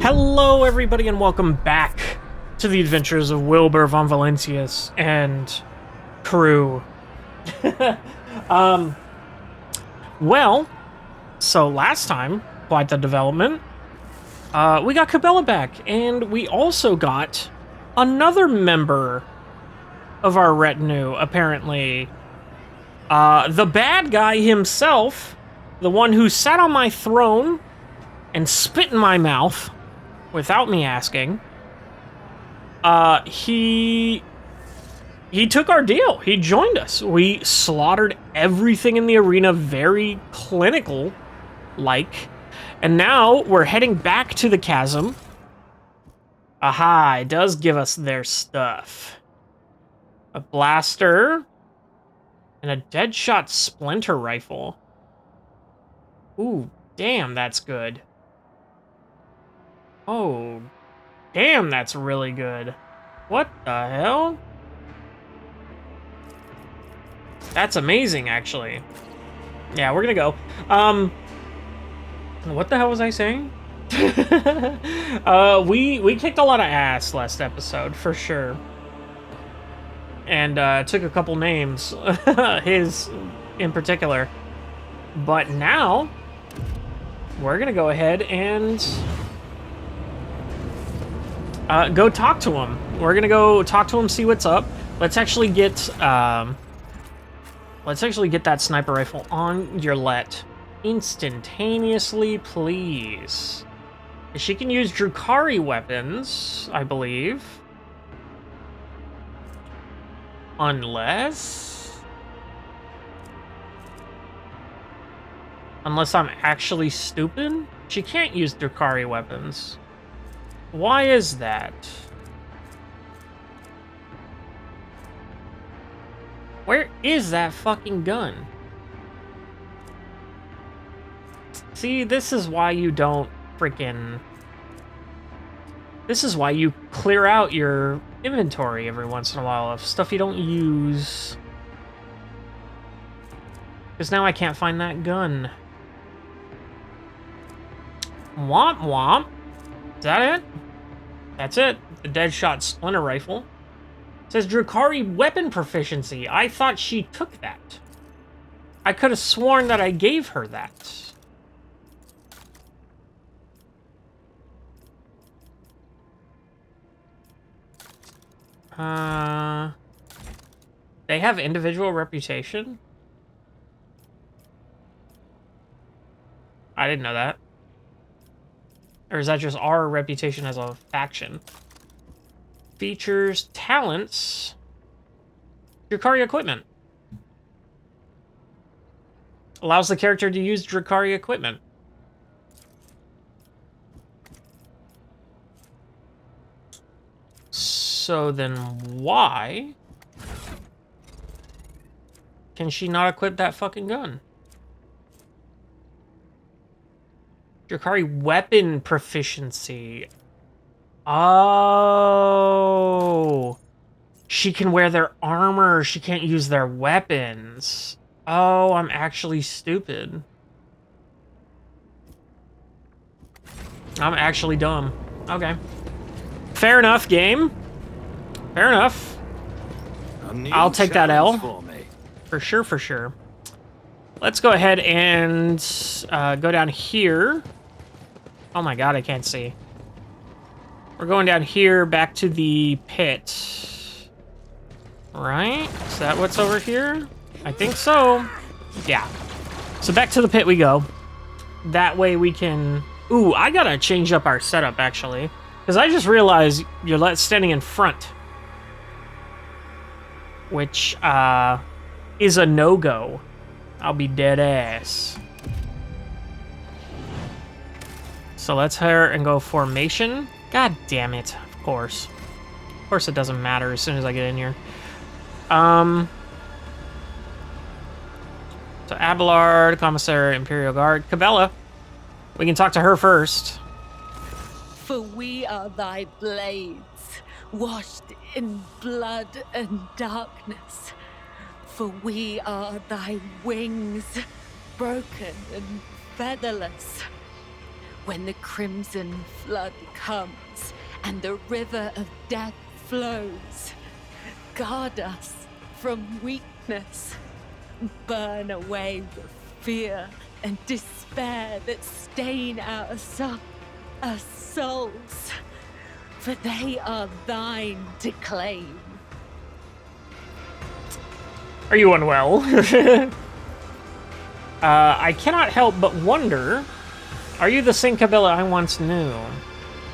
Hello, everybody, and welcome back to the adventures of Wilbur von Valancius and crew. Well, so last time, quite the development. We got Cabela back, and we also got another member of our retinue, apparently. The bad guy himself, the one who sat on my throne and spit in my mouth without me asking. He took our deal. He joined us. We slaughtered everything in the arena, very clinical-like. And now we're heading back to the chasm. Aha, it does give us their stuff. A blaster and a deadshot splinter rifle. Ooh, damn, that's good. Oh, damn, that's really good. What the hell? That's amazing, actually. Yeah, we're gonna go. What the hell was I saying? We kicked a lot of ass last episode, for sure. And took a couple names, his in particular. But now, we're gonna go ahead and go talk to him. We're gonna go talk to him, see what's up. Let's actually get that sniper rifle on your let instantaneously, please. She can use Drukhari weapons, I believe. Unless I'm actually stupid? She can't use Drukhari weapons. Why is that? Where is that fucking gun? See, this is why you don't freaking... This is why you clear out your inventory every once in a while of stuff you don't use. Because now I can't find that gun. Womp womp. Is that it? That's it. The Deadshot Splinter Rifle. It says Drukhari weapon proficiency. I thought she took that. I could have sworn that I gave her that. They have individual reputation? I didn't know that. Or is that just our reputation as a faction? Features, talents, Drukhari equipment. Allows the character to use Drukhari equipment. So then why can she not equip that fucking gun? Drukhari weapon proficiency. Oh. She can wear their armor. She can't use their weapons. Oh, I'm actually stupid. I'm actually dumb. Okay. Fair enough, game. Fair enough. I'll take that L. For sure, for sure. Let's go ahead and go down here. Oh my god, I can't see. We're going down here back to the pit. Right? Is that what's over here? I think so. Yeah. So back to the pit we go. That way we can... Ooh, I gotta change up our setup, actually. Because I just realized you're standing in front. Which, is a no-go. I'll be dead ass. So let's hire and go formation. God damn it. Of course. Of course it doesn't matter as soon as I get in here. So Abelard, Commissary, Imperial Guard. Cabela. We can talk to her first. For we are thy blades, washed in blood and darkness. For we are thy wings, broken and featherless. when the crimson flood comes and the river of death flows. Guard us from weakness. Burn away the fear and despair that stain our souls. For they are thine to claim. Are you unwell? I cannot help but wonder, are you the same Cabela I once knew?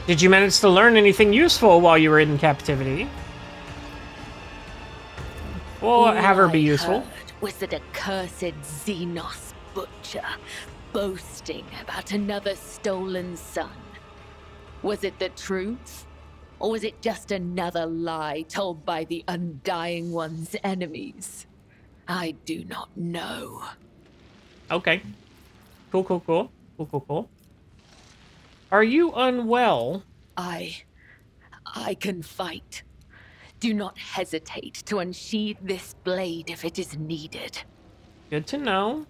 Did you manage to learn anything useful while you were in captivity? Well, have her be useful. Was that accursed Xenos butcher boasting about another stolen son? Was it the truth? Or was it just another lie told by the Undying One's enemies? I do not know. Okay. Cool. Are you unwell? I can fight. Do not hesitate to unsheathe this blade if it is needed. Good to know.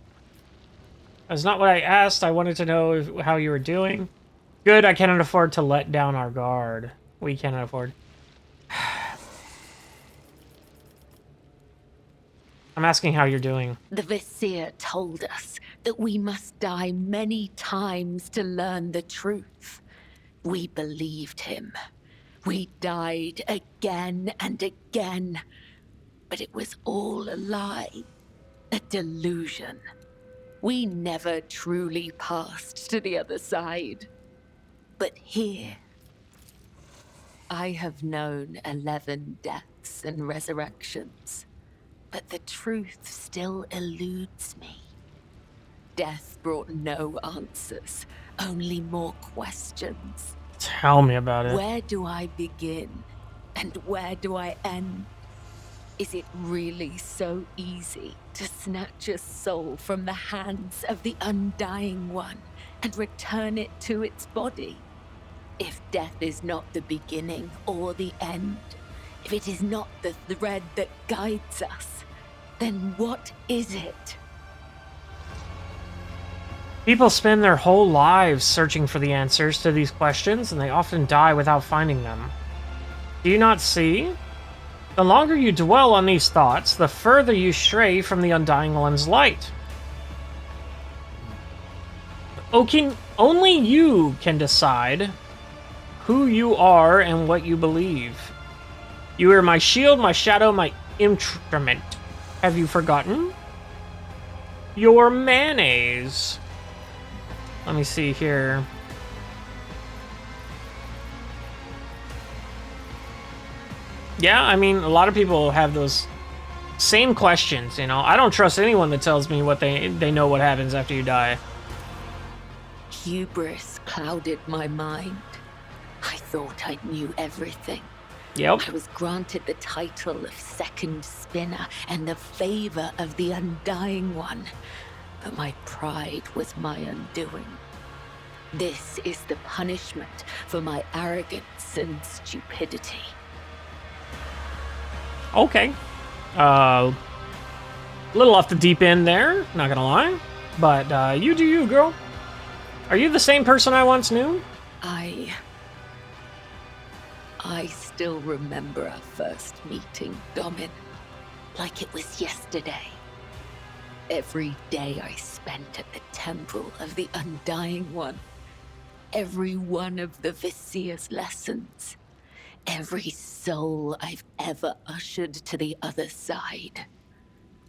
That's not what I asked. I wanted to know how you were doing. Good, I cannot afford to let down our guard. We cannot afford. I'm asking how you're doing. The Vizier told us that we must die many times to learn the truth. We believed him. We died again and again. But it was all a lie, a delusion. We never truly passed to the other side. But here, I have known 11 deaths and resurrections. But the truth still eludes me. Death brought no answers, only more questions. Tell me about it. Where do I begin? And where do I end? Is it really so easy to snatch a soul from the hands of the Undying One and return it to its body? If death is not the beginning or the end, if it is not the thread that guides us, then what is it? People spend their whole lives searching for the answers to these questions, and they often die without finding them. Do you not see? The longer you dwell on these thoughts, the further you stray from the Undying One's light. Only you can decide who you are and what you believe. You are my shield, my shadow, my instrument. Have you forgotten? Your mayonnaise. Let me see here. Yeah, I mean, a lot of people have those same questions, you know. I don't trust anyone that tells me what they know what happens after you die. Hubris clouded my mind. I thought I knew everything. Yep. I was granted the title of Second Spinner and the favor of the Undying One. But my pride was my undoing. This is the punishment for my arrogance and stupidity. Okay. A little off the deep end there, not gonna lie. But you do you, girl. Are you the same person I once knew? I still remember our first meeting, Domin, like it was yesterday. Every day I spent at the temple of the Undying One. Every one of the Vizier's lessons. Every soul I've ever ushered to the other side.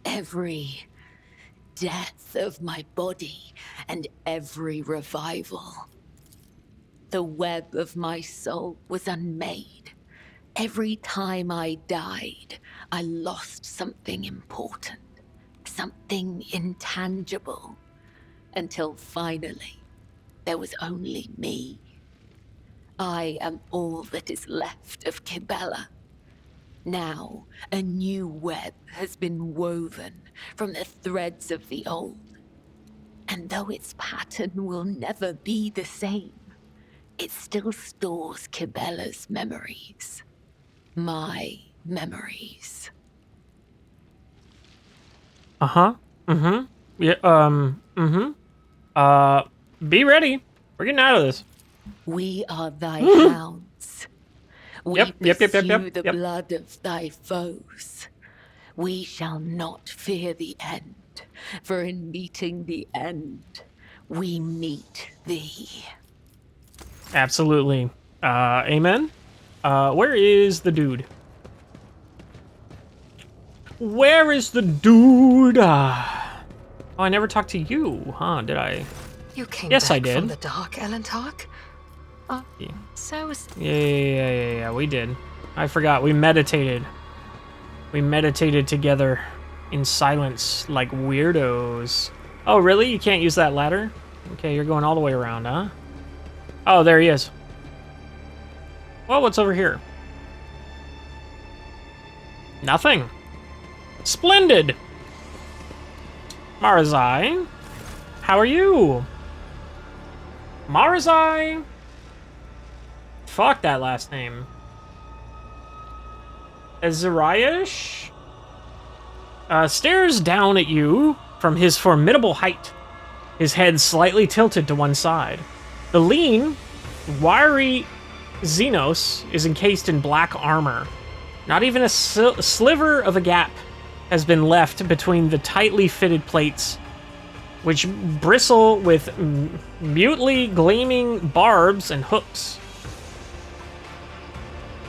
Every death of my body and every revival. The web of my soul was unmade. Every time I died, I lost something important, something intangible, until finally, there was only me. I am all that is left of Cabela. Now, a new web has been woven from the threads of the old. And though its pattern will never be the same, it still stores Cabela's memories. My memories. Uh-huh. Mm-hmm. Yeah, mm-hmm. Be ready. We're getting out of this. We are thy hounds. We Yep. pursue the blood of thy foes. We shall not fear the end, for in meeting the end, we meet thee. Absolutely. Amen. Where is the dude? Where is the dude? Oh, I never talked to you, huh? Did I? You came Yes, back I did. from the dark, Elentark? Yeah. So was... Yeah, we did. I forgot. We meditated. We meditated together in silence like weirdos. Oh, really? You can't use that ladder? Okay, you're going all the way around, huh? Oh, there he is. Well, what's over here? Nothing. Splendid. Marazai, how are you? Marazai? Fuck that last name. Azariash? Stares down at you from his formidable height, his head slightly tilted to one side. The lean, wiry Xenos is encased in black armor. Not even a sliver of a gap has been left between the tightly fitted plates, which bristle with mutely gleaming barbs and hooks.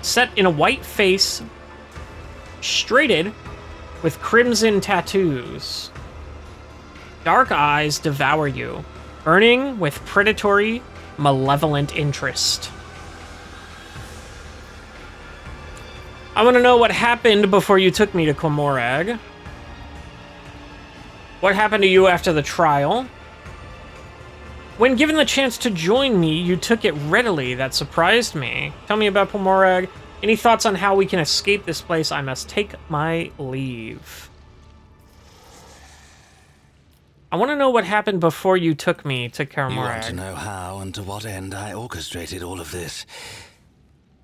Set in a white face, straighted with crimson tattoos. Dark eyes devour you, burning with predatory, malevolent interest. I want to know what happened before you took me to Komorag. What happened to you after the trial? When given the chance to join me, you took it readily. That surprised me. Tell me about Komorag. Any thoughts on how we can escape this place? I must take my leave. I want to know what happened before you took me to Komorag. You want to know how and to what end I orchestrated all of this?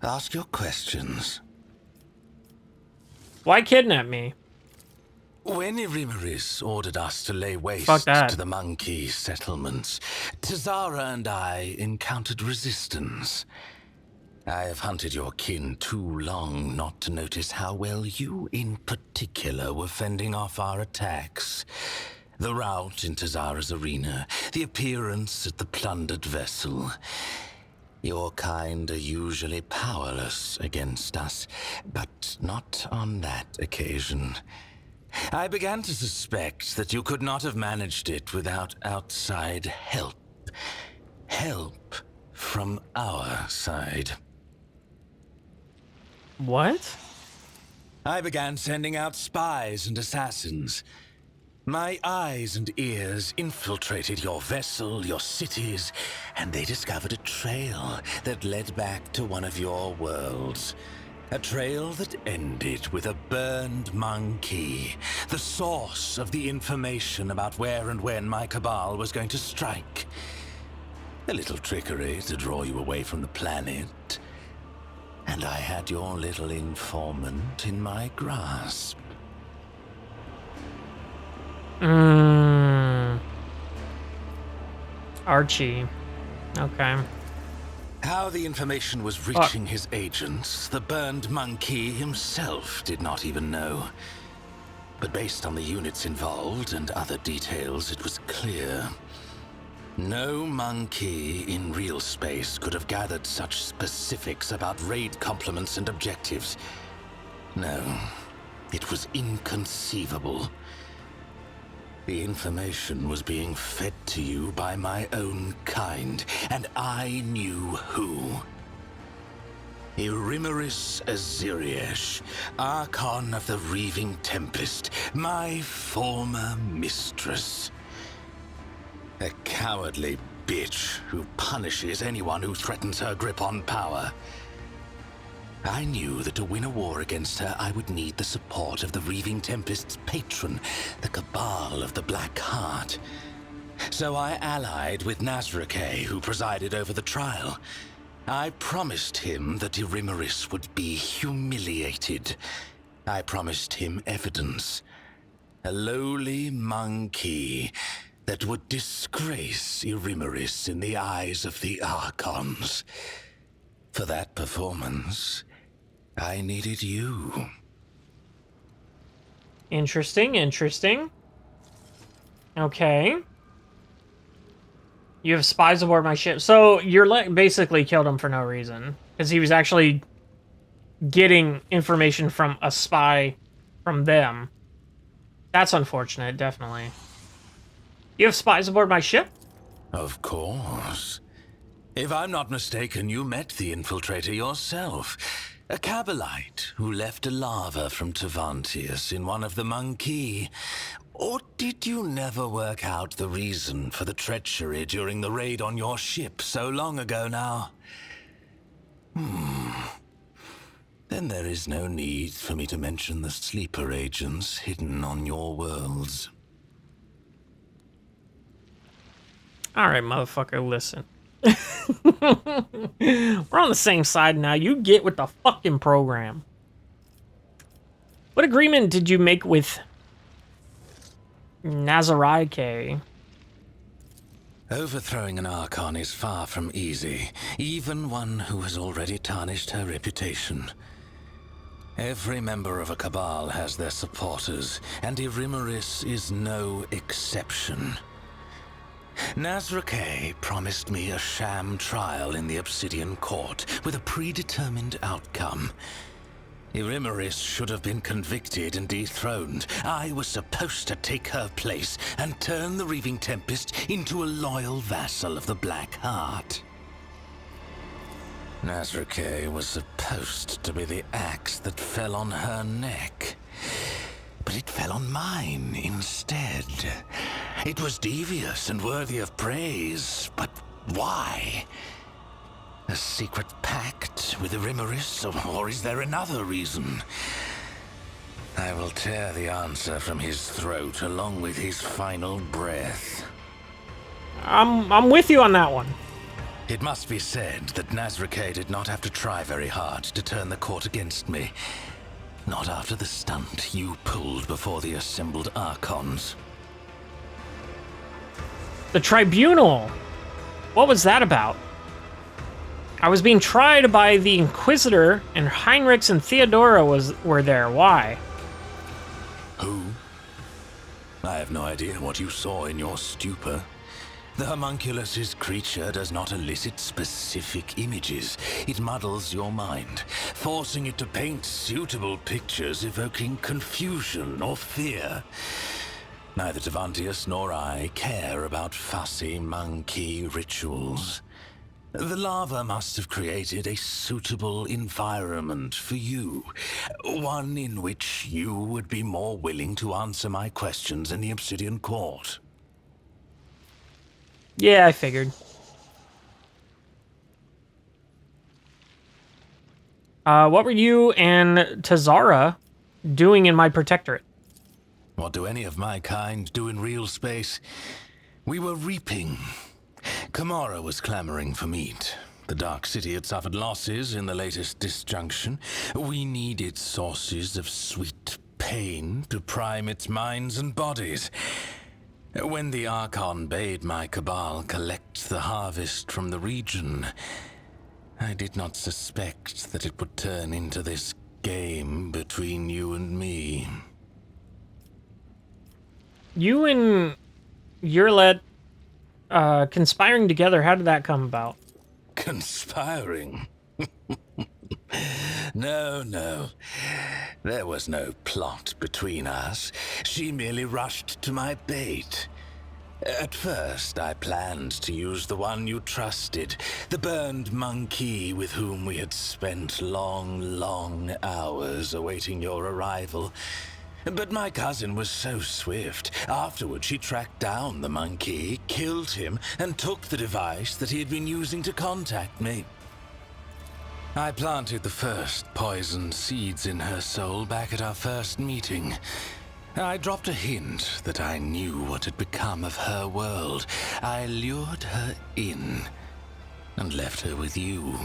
Ask your questions. Why kidnap me? When Irimaris ordered us to lay waste to the monkey settlements, Tazara and I encountered resistance. I have hunted your kin too long not to notice how well you in particular were fending off our attacks. The rout in Tazara's arena, the appearance at the plundered vessel. Your kind are usually powerless against us, but not on that occasion. I began to suspect that you could not have managed it without outside help. Help from our side. What? I began sending out spies and assassins. My eyes and ears infiltrated your vessel, your cities, and they discovered a trail that led back to one of your worlds. A trail that ended with a burned monkey, the source of the information about where and when my cabal was going to strike. A little trickery to draw you away from the planet. And I had your little informant in my grasp. Archie. Okay. How the information was reaching his agents, the burned monkey himself did not even know. But based on the units involved and other details, it was clear. No monkey in real space could have gathered such specifics about raid complements and objectives. No, it was inconceivable. The information was being fed to you by my own kind, and I knew who. Irimaris Aziriesh, Archon of the Reaving Tempest, my former mistress. A cowardly bitch who punishes anyone who threatens her grip on power. I knew that to win a war against her, I would need the support of the Reaving Tempest's patron, the Cabal of the Black Heart. So I allied with Nazrake, who presided over the trial. I promised him that Irimaris would be humiliated. I promised him evidence. A lowly monkey that would disgrace Irimeris in the eyes of the Archons. For that performance, I needed you. Interesting, interesting. Okay. You have spies aboard my ship. So you're basically killed him for no reason. Because he was actually getting information from a spy from them. That's unfortunate, definitely. You have spies aboard my ship? Of course. If I'm not mistaken, you met the infiltrator yourself. A Cabalite who left a lava from Tavantius in one of the Monkey. Or did you never work out the reason for the treachery during the raid on your ship so long ago now? Then there is no need for me to mention the sleeper agents hidden on your worlds. Alright, motherfucker, listen. We're on the same side now. You get with the fucking program. What agreement did you make with Nazarike? Overthrowing an Archon is far from easy, even one who has already tarnished her reputation. Every member of a Cabal has their supporters, and Irimeris is no exception. Nazarike promised me a sham trial in the Obsidian Court with a predetermined outcome. Irimeris should have been convicted and dethroned. I was supposed to take her place and turn the Reaving Tempest into a loyal vassal of the Black Heart. Nazarike was supposed to be the axe that fell on her neck. But it fell on mine instead. It was devious and worthy of praise, but why? A secret pact with Irimeris, or is there another reason? I will tear the answer from his throat along with his final breath. I'm with you on that one. It must be said that Nazarike did not have to try very hard to turn the court against me. Not after the stunt you pulled before the assembled Archons. The tribunal. What was that about? I was being tried by the Inquisitor, and Heinrichs and Theodora were there. Why? Who? I have no idea what you saw in your stupor. The homunculus's creature does not elicit specific images. It muddles your mind, forcing it to paint suitable pictures evoking confusion or fear. Neither Tavantius nor I care about fussy monkey rituals. The lava must have created a suitable environment for you. One in which you would be more willing to answer my questions in the Obsidian Court. Yeah, I figured. What were you and Tazara doing in my protectorate? What do any of my kind do in real space? We were reaping. Kamara was clamoring for meat. The Dark City had suffered losses in the latest disjunction. We needed sources of sweet pain to prime its minds and bodies. When the Archon bade my Cabal collect the harvest from the region, I did not suspect that it would turn into this game between you and me. You and Yurlet conspiring together, how did that come about? Conspiring? No. There was no plot between us. She merely rushed to my bait. At first, I planned to use the one you trusted, the burned monkey with whom we had spent long hours awaiting your arrival. But my cousin was so swift. Afterward, she tracked down the monkey, killed him, and took the device that he had been using to contact me. I planted the first poisoned seeds in her soul back at our first meeting. I dropped a hint that I knew what had become of her world. I lured her in and left her with you.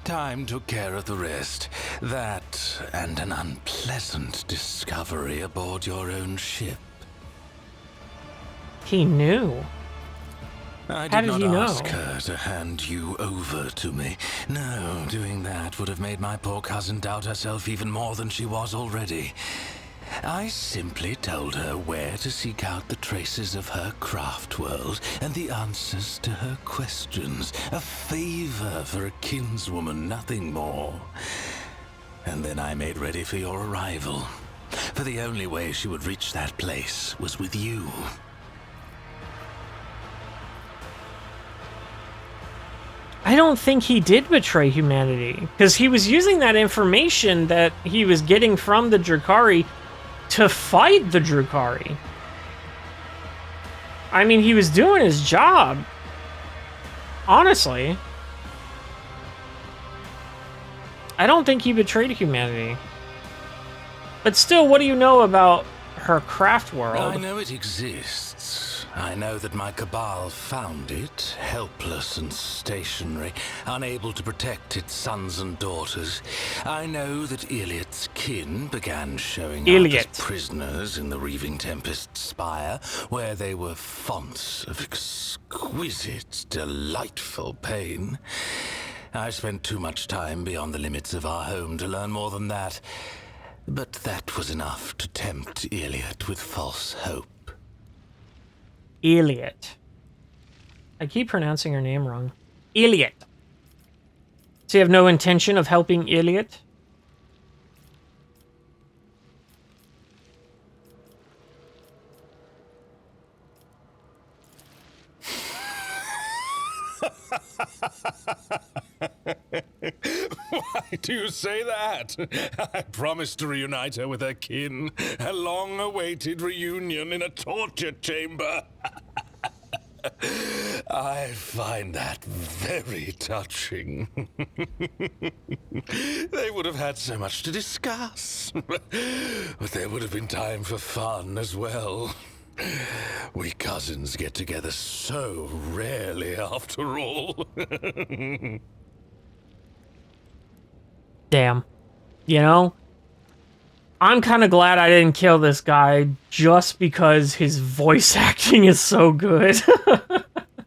Time took care of the rest. That and an unpleasant discovery aboard your own ship. He knew. I How did did not he know? ask her to hand you over to me. No, doing that would have made my poor cousin doubt herself even more than she was already. I simply told her where to seek out the traces of her craft world and the answers to her questions. A favor for a kinswoman, nothing more. And then I made ready for your arrival. For the only way she would reach that place was with you. I don't think he did betray humanity, because he was using that information that he was getting from the Drukhari to fight the Drukhari. I mean, he was doing his job. Honestly. I don't think he betrayed humanity. But still, what do you know about her craft world? I know it exists. I know that my cabal found it, helpless and stationary, unable to protect its sons and daughters. I know that Iliot's kin began showing up as prisoners in the Reaving Tempest Spire, where they were fonts of exquisite, delightful pain. I spent too much time beyond the limits of our home to learn more than that. But that was enough to tempt Iliot with false hope. Iliot. I keep pronouncing her name wrong. Iliot. So you have no intention of helping Iliot? Why do you say that? I promised to reunite her with her kin. A long-awaited reunion in a torture chamber. I find that very touching. They would have had so much to discuss. But there would have been time for fun as well. We cousins get together so rarely, after all. Damn. You know? I'm kind of glad I didn't kill this guy just because his voice acting is so good.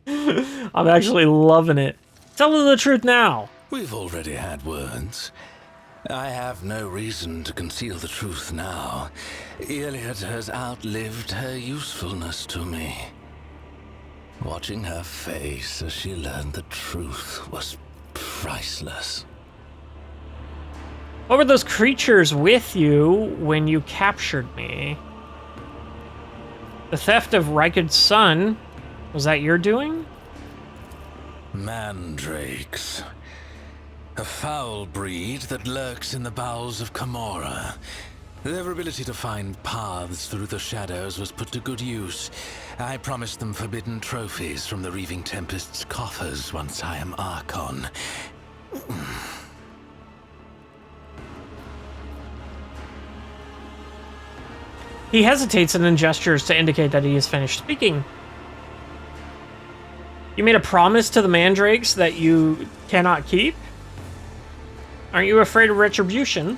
I'm actually loving it. Tell her the truth now. We've already had words. I have no reason to conceal the truth now. Iliad has outlived her usefulness to me. Watching her face as she learned the truth was priceless. What were those creatures with you when you captured me? The theft of Rykard's son, was that your doing? Mandrakes. A foul breed that lurks in the bowels of Camorra. Their ability to find paths through the shadows was put to good use. I promised them forbidden trophies from the Reaving Tempest's coffers once I am Archon. He hesitates and then gestures to indicate that he is finished speaking. You made a promise to the Mandrakes that you cannot keep? Aren't you afraid of retribution?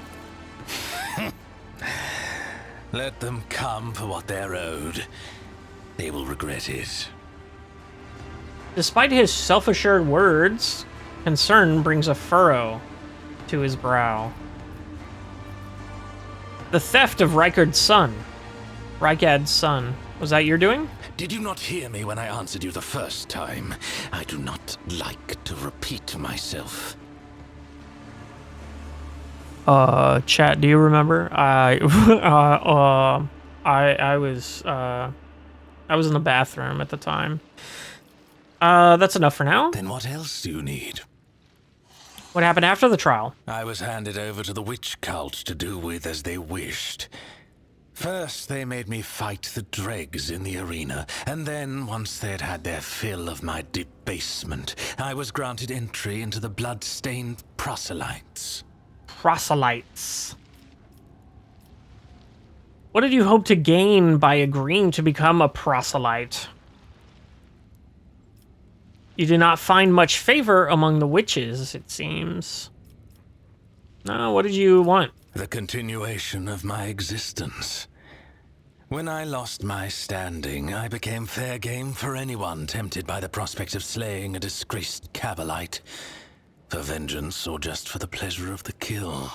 Let them come for what they're owed. They will regret it. Despite his self-assured words, concern brings a furrow to his brow. The theft of Rykard's son. Rykard's son. Was that your doing? Did you not hear me when I answered you the first time? I do not like to repeat myself. Chat, do you remember? I was in the bathroom at the time. That's enough for now. Then what else do you need? What happened after the trial? I was handed over to the witch cult to do with as they wished. First, they made me fight the dregs in the arena, and then, once they had had their fill of my debasement, I was granted entry into the blood-stained proselytes. Proselytes. What did you hope to gain by agreeing to become a proselyte? You did not find much favor among the witches, it seems. No, what did you want? The continuation of my existence. When I lost my standing, I became fair game for anyone tempted by the prospect of slaying a disgraced Cabalite, for vengeance or just for the pleasure of the kill.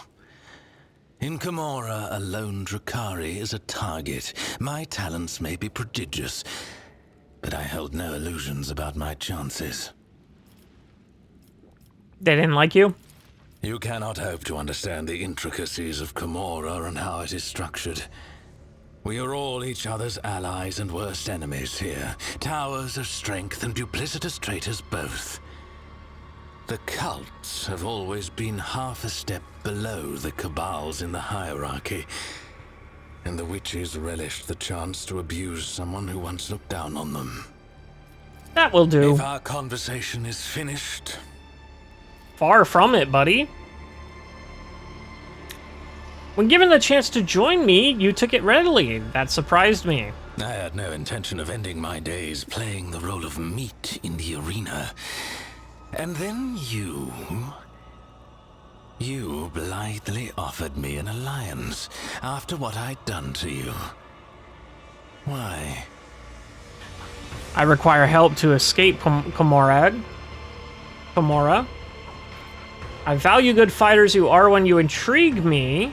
In Camorra, a lone Drukhari is a target. My talents may be prodigious, but I held no illusions about my chances. They didn't like you? You cannot hope to understand the intricacies of Camorra and how it is structured. We are all each other's allies and worst enemies here. Towers of strength and duplicitous traitors both. The cults have always been half a step below the cabals in the hierarchy, and the witches relished the chance to abuse someone who once looked down on them. That will do. If our conversation is finished... Far from it, buddy. When given the chance to join me, you took it readily. That surprised me. I had no intention of ending my days playing the role of meat in the arena. And then you blithely offered me an alliance after what I'd done to you. Why? I require help to escape Camorra. I value good fighters who are when you intrigue me.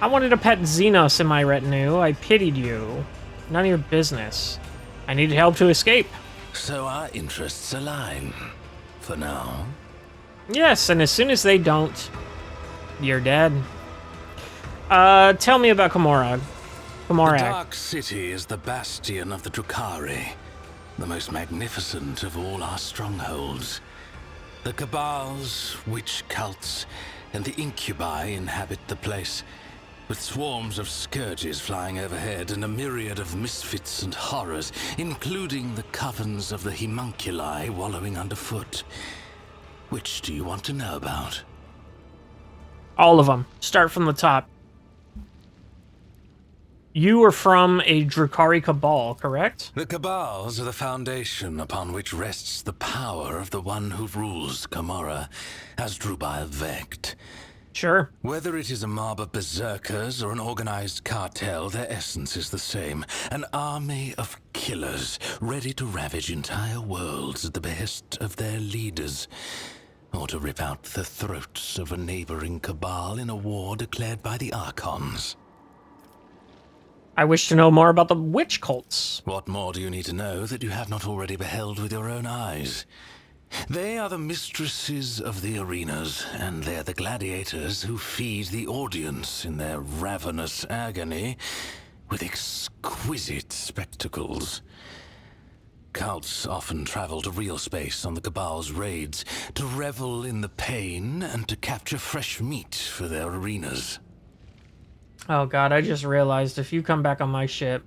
I wanted to pet Xenos in my retinue. I pitied you. None of your business. I needed help to escape. So our interests align. For now. Yes, and as soon as they don't, you're dead. Tell me about Camorra. The Dark City is the bastion of the Drukhari, the most magnificent of all our strongholds. The cabals, witch cults, and the incubi inhabit the place, with swarms of scourges flying overhead and a myriad of misfits and horrors, including the covens of the homunculi wallowing underfoot. Which do you want to know about? All of them. Start from the top. You are from a Drukhari cabal, correct? The cabals are the foundation upon which rests the power of the one who rules Camorra, Hasdrubal Vecht. Sure. Whether it is a mob of berserkers or an organized cartel, their essence is the same. An army of killers, ready to ravage entire worlds at the behest of their leaders, or to rip out the throats of a neighboring cabal in a war declared by the Archons. I wish to know more about the witch cults. What more do you need to know that you have not already beheld with your own eyes? They are the mistresses of the arenas, and they're the gladiators who feed the audience in their ravenous agony with exquisite spectacles. Cults often travel to real space on the Cabal's raids to revel in the pain and to capture fresh meat for their arenas. Oh god, I just realized if you come back on my ship...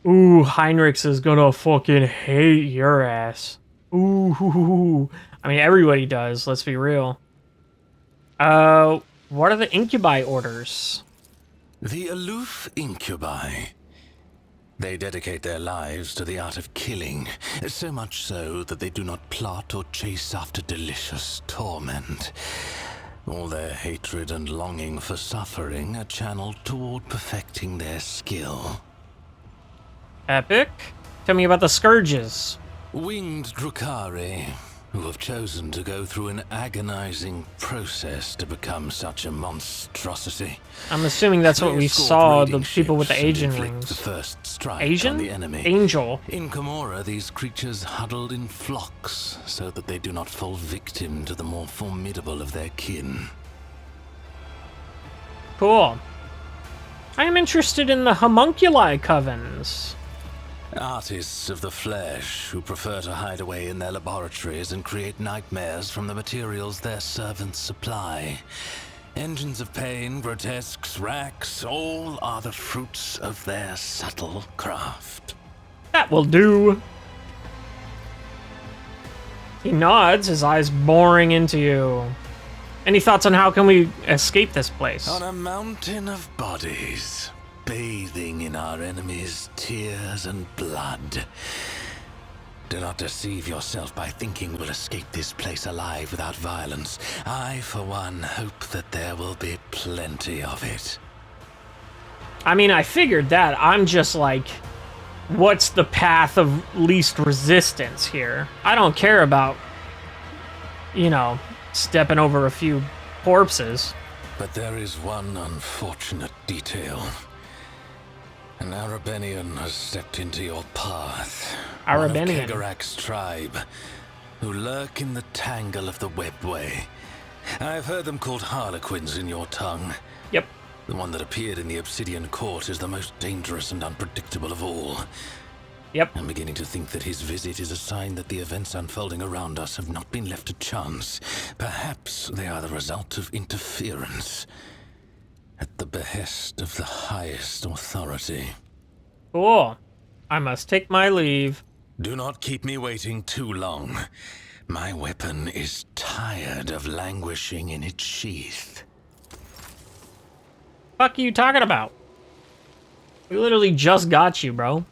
Ooh, Heinrichs is gonna fucking hate your ass. Ooh, I mean, everybody does, let's be real. What are the incubi orders? The aloof incubi. They dedicate their lives to the art of killing, so much so that they do not plot or chase after delicious torment. All their hatred and longing for suffering are channeled toward perfecting their skill. Epic. Tell me about the Scourges. Winged Drukhari, who have chosen to go through an agonizing process to become such a monstrosity. I'm assuming that's what we saw, the people with the Asian rings. The first strike Asian? on the enemy. Angel. In Camorra, these creatures huddled in flocks so that they do not fall victim to the more formidable of their kin. Cool. I am interested in the homunculi covens. Artists of the flesh who prefer to hide away in their laboratories and create nightmares from the materials their servants supply. Engines of pain, grotesques, racks, all are the fruits of their subtle craft. That will do. He nods, his eyes boring into you. Any thoughts on how can we escape this place? On a mountain of bodies, bathing in our enemies' tears and blood. Do not deceive yourself by thinking we'll escape this place alive without violence. I, for one, hope that there will be plenty of it. I mean, I figured that. I'm just like, what's the path of least resistance here? I don't care about, you know, stepping over a few corpses. But there is one unfortunate detail. An Arabenian has stepped into your path. Arabenian. One of Kegarak's tribe, who lurk in the tangle of the webway. I've heard them called harlequins in your tongue. Yep. The one that appeared in the Obsidian Court is the most dangerous and unpredictable of all. Yep. I'm beginning to think that his visit is a sign that the events unfolding around us have not been left to chance. Perhaps they are the result of interference at the behest of the highest authority. Cool. I must take my leave. Do not keep me waiting too long. My weapon is tired of languishing in its sheath. Fuck are you talking about? We literally just got you, bro.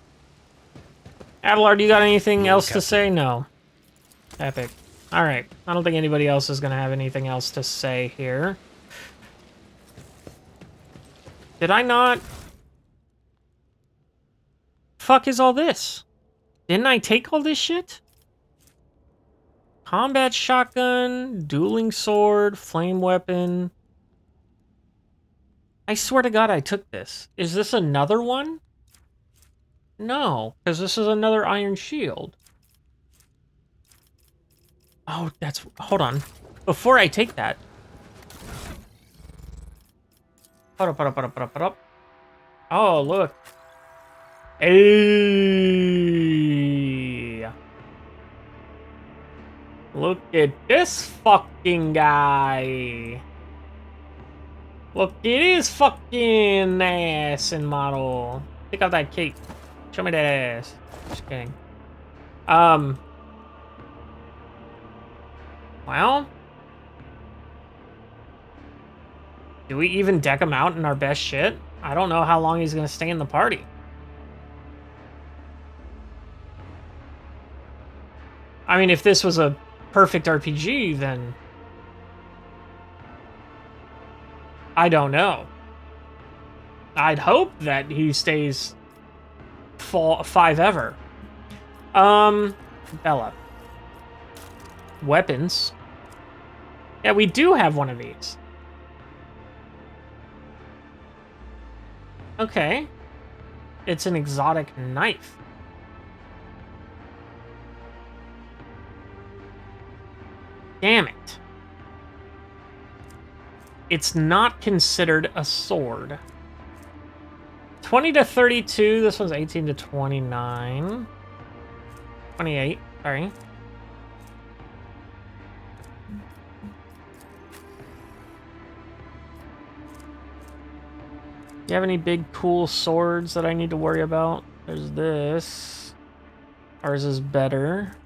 Abelard, you got anything else to say? No. Epic. Alright. I don't think anybody else is gonna have anything else to say here. Did I not? Fuck is all this? Didn't I take all this shit? Combat shotgun, dueling sword, flame weapon. I swear to God I took this. Is this another one? No, because this is another iron shield. Oh, that's... Hold on. Before I take that... Hold up. Oh, look. Hey. Look at this fucking guy. Look at his fucking ass and model. Take out that cape. Show me that ass. Just kidding. Well. Do we even deck him out in our best shit? I don't know how long he's gonna stay in the party. I mean, if this was a perfect RPG, then... I don't know. I'd hope that he stays 5 ever. Bella. Weapons. Yeah, we do have one of these. Okay. It's an exotic knife. Damn it. It's not considered a sword. 20 to 32. This one's 18 to 29. 28. Sorry. Do you have any big cool swords that I need to worry about? There's this. Ours is better.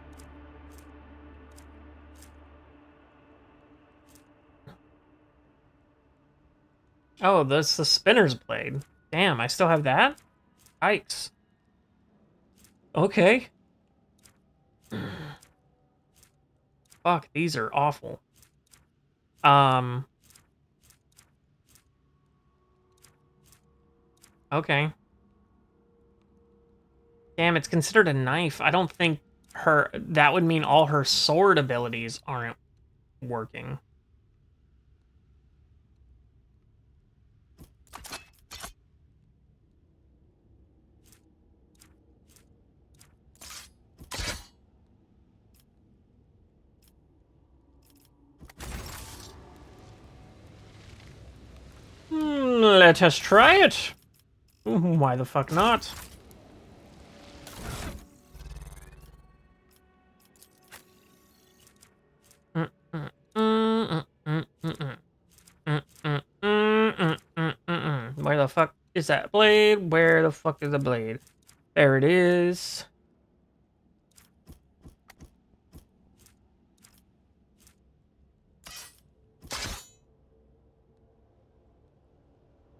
Oh, that's the spinner's blade. Damn, I still have that? Yikes. Okay. Fuck, these are awful. Okay. Damn, it's considered a knife. I don't think that would mean all her sword abilities aren't working. Let us try it. Why the fuck not? Where the fuck is that blade? Where the fuck is the blade? There it is.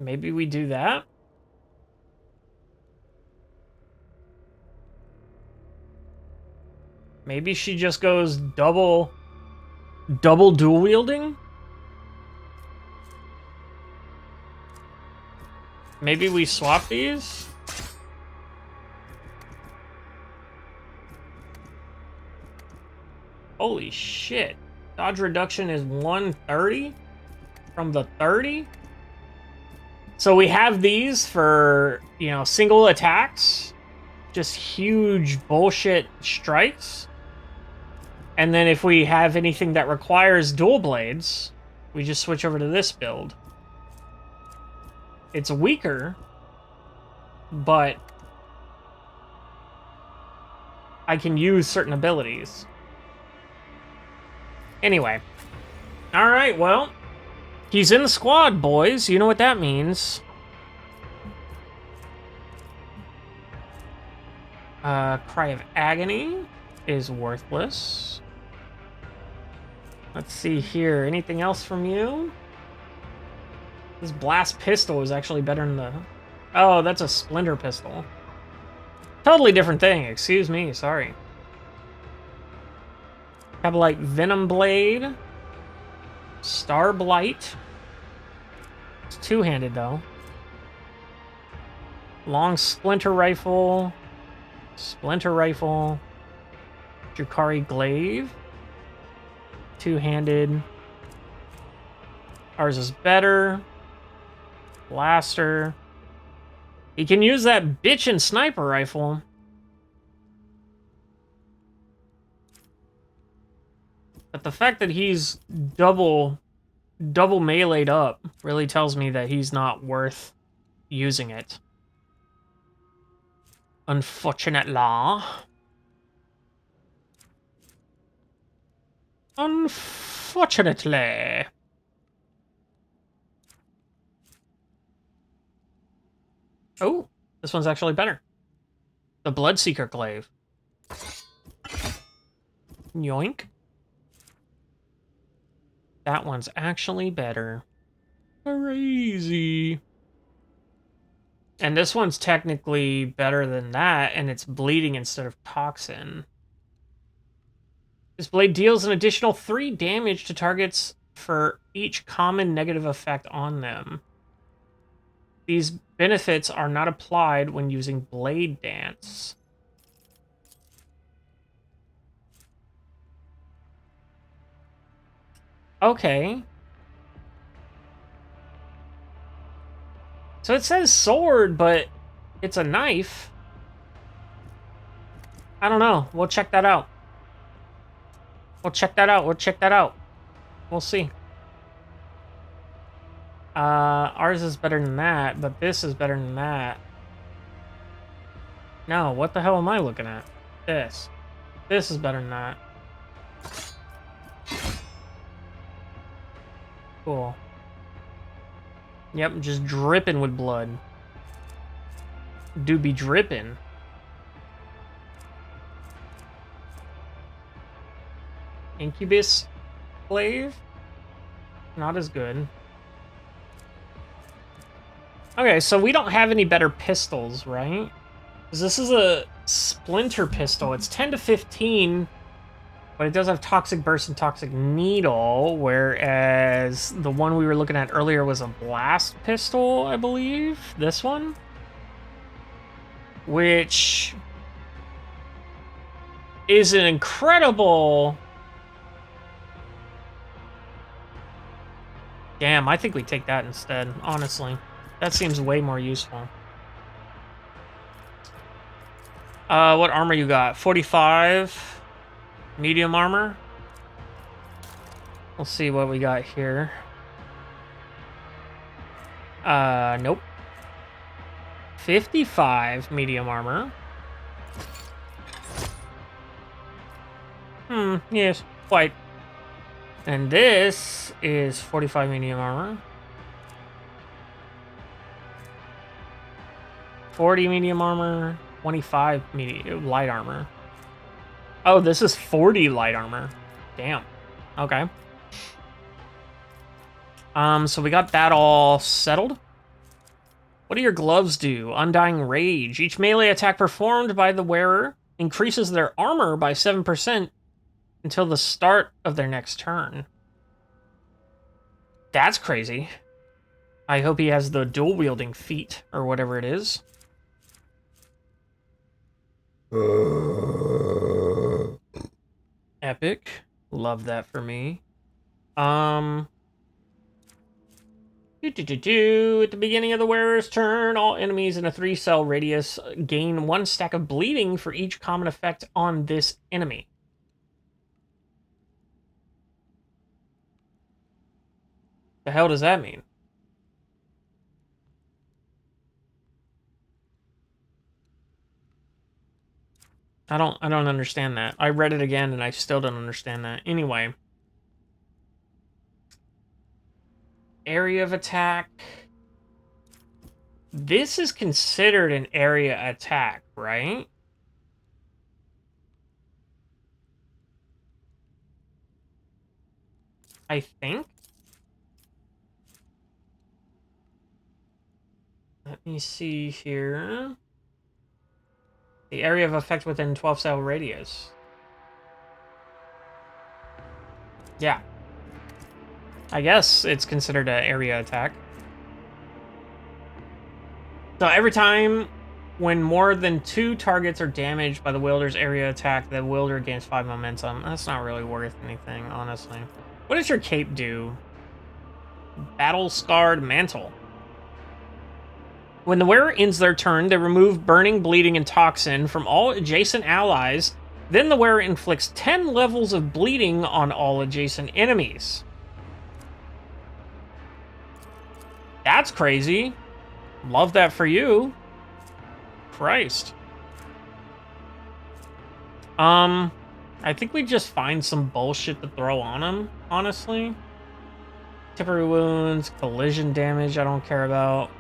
Maybe we do that? Maybe she just goes double dual wielding? Maybe we swap these? Holy shit. Dodge reduction is 130 from the 30? So we have these for, you know, single attacks. Just huge bullshit strikes. And then if we have anything that requires dual blades, we just switch over to this build. It's weaker, but I can use certain abilities. Anyway. Alright, well, he's in the squad, boys. You know what that means. Cry of Agony is worthless. Let's see here. Anything else from you? This blast pistol is actually better than the... Oh, that's a splinter pistol. Totally different thing. Excuse me. Sorry. Have like Venom Blade. Star Blight. It's two-handed though. Long Splinter Rifle. Splinter Rifle. Drakari Glaive. Two-handed. Ours is better. Blaster. He can use that bitchin' sniper rifle. But the fact that he's double melee'd up really tells me that he's not worth using it. Unfortunately. Unfortunately. Oh, this one's actually better. The Bloodseeker Glaive. Yoink. That one's actually better. Crazy. And this one's technically better than that, and it's bleeding instead of toxin. This blade deals an additional 3 damage to targets for each common negative effect on them. These benefits are not applied when using Blade Dance. Okay. So it says sword, but it's a knife. I don't know. We'll check that out. We'll check that out. We'll check that out. We'll see. Ours is better than that, but this is better than that. No, what the hell am I looking at? This. This is better than that. Cool. Yep, just dripping with blood. Do be dripping. Incubus Glaive? Not as good. Okay, so we don't have any better pistols, right? Because this is a splinter pistol. It's 10 to 15, but it does have Toxic Burst and Toxic Needle, whereas the one we were looking at earlier was a blast pistol, I believe. This one? Which is an incredible... Damn, I think we take that instead, honestly. That seems way more useful. What armor you got? 45 medium armor. We'll see what we got here. Nope. 55 medium armor. Yes, quite. And this is 45 medium armor. 40 medium armor, 25 light armor. Oh, this is 40 light armor. Damn. Okay. So we got that all settled. What do your gloves do? Undying Rage. Each melee attack performed by the wearer increases their armor by 7% until the start of their next turn. That's crazy. I hope he has the dual-wielding feat, or whatever it is. Epic. Love that for me. At the beginning of the wearer's turn, all enemies in a 3-cell radius gain 1 stack of bleeding for each common effect on this enemy. The hell does that mean? I don't understand that. I read it again and I still don't understand that. Anyway. Area of attack. This is considered an area attack, right? I think. Let me see here. The area of effect within 12-cell radius. Yeah. I guess it's considered an area attack. So every time when more than 2 targets are damaged by the wielder's area attack, the wielder gains 5 momentum. That's not really worth anything, honestly. What does your cape do? Battle-scarred mantle. When the wearer ends their turn, they remove burning, bleeding, and toxin from all adjacent allies. Then the wearer inflicts 10 levels of bleeding on all adjacent enemies. That's crazy. Love that for you. Christ. I think we just find some bullshit to throw on him, honestly. Temporary wounds, collision damage, I don't care about.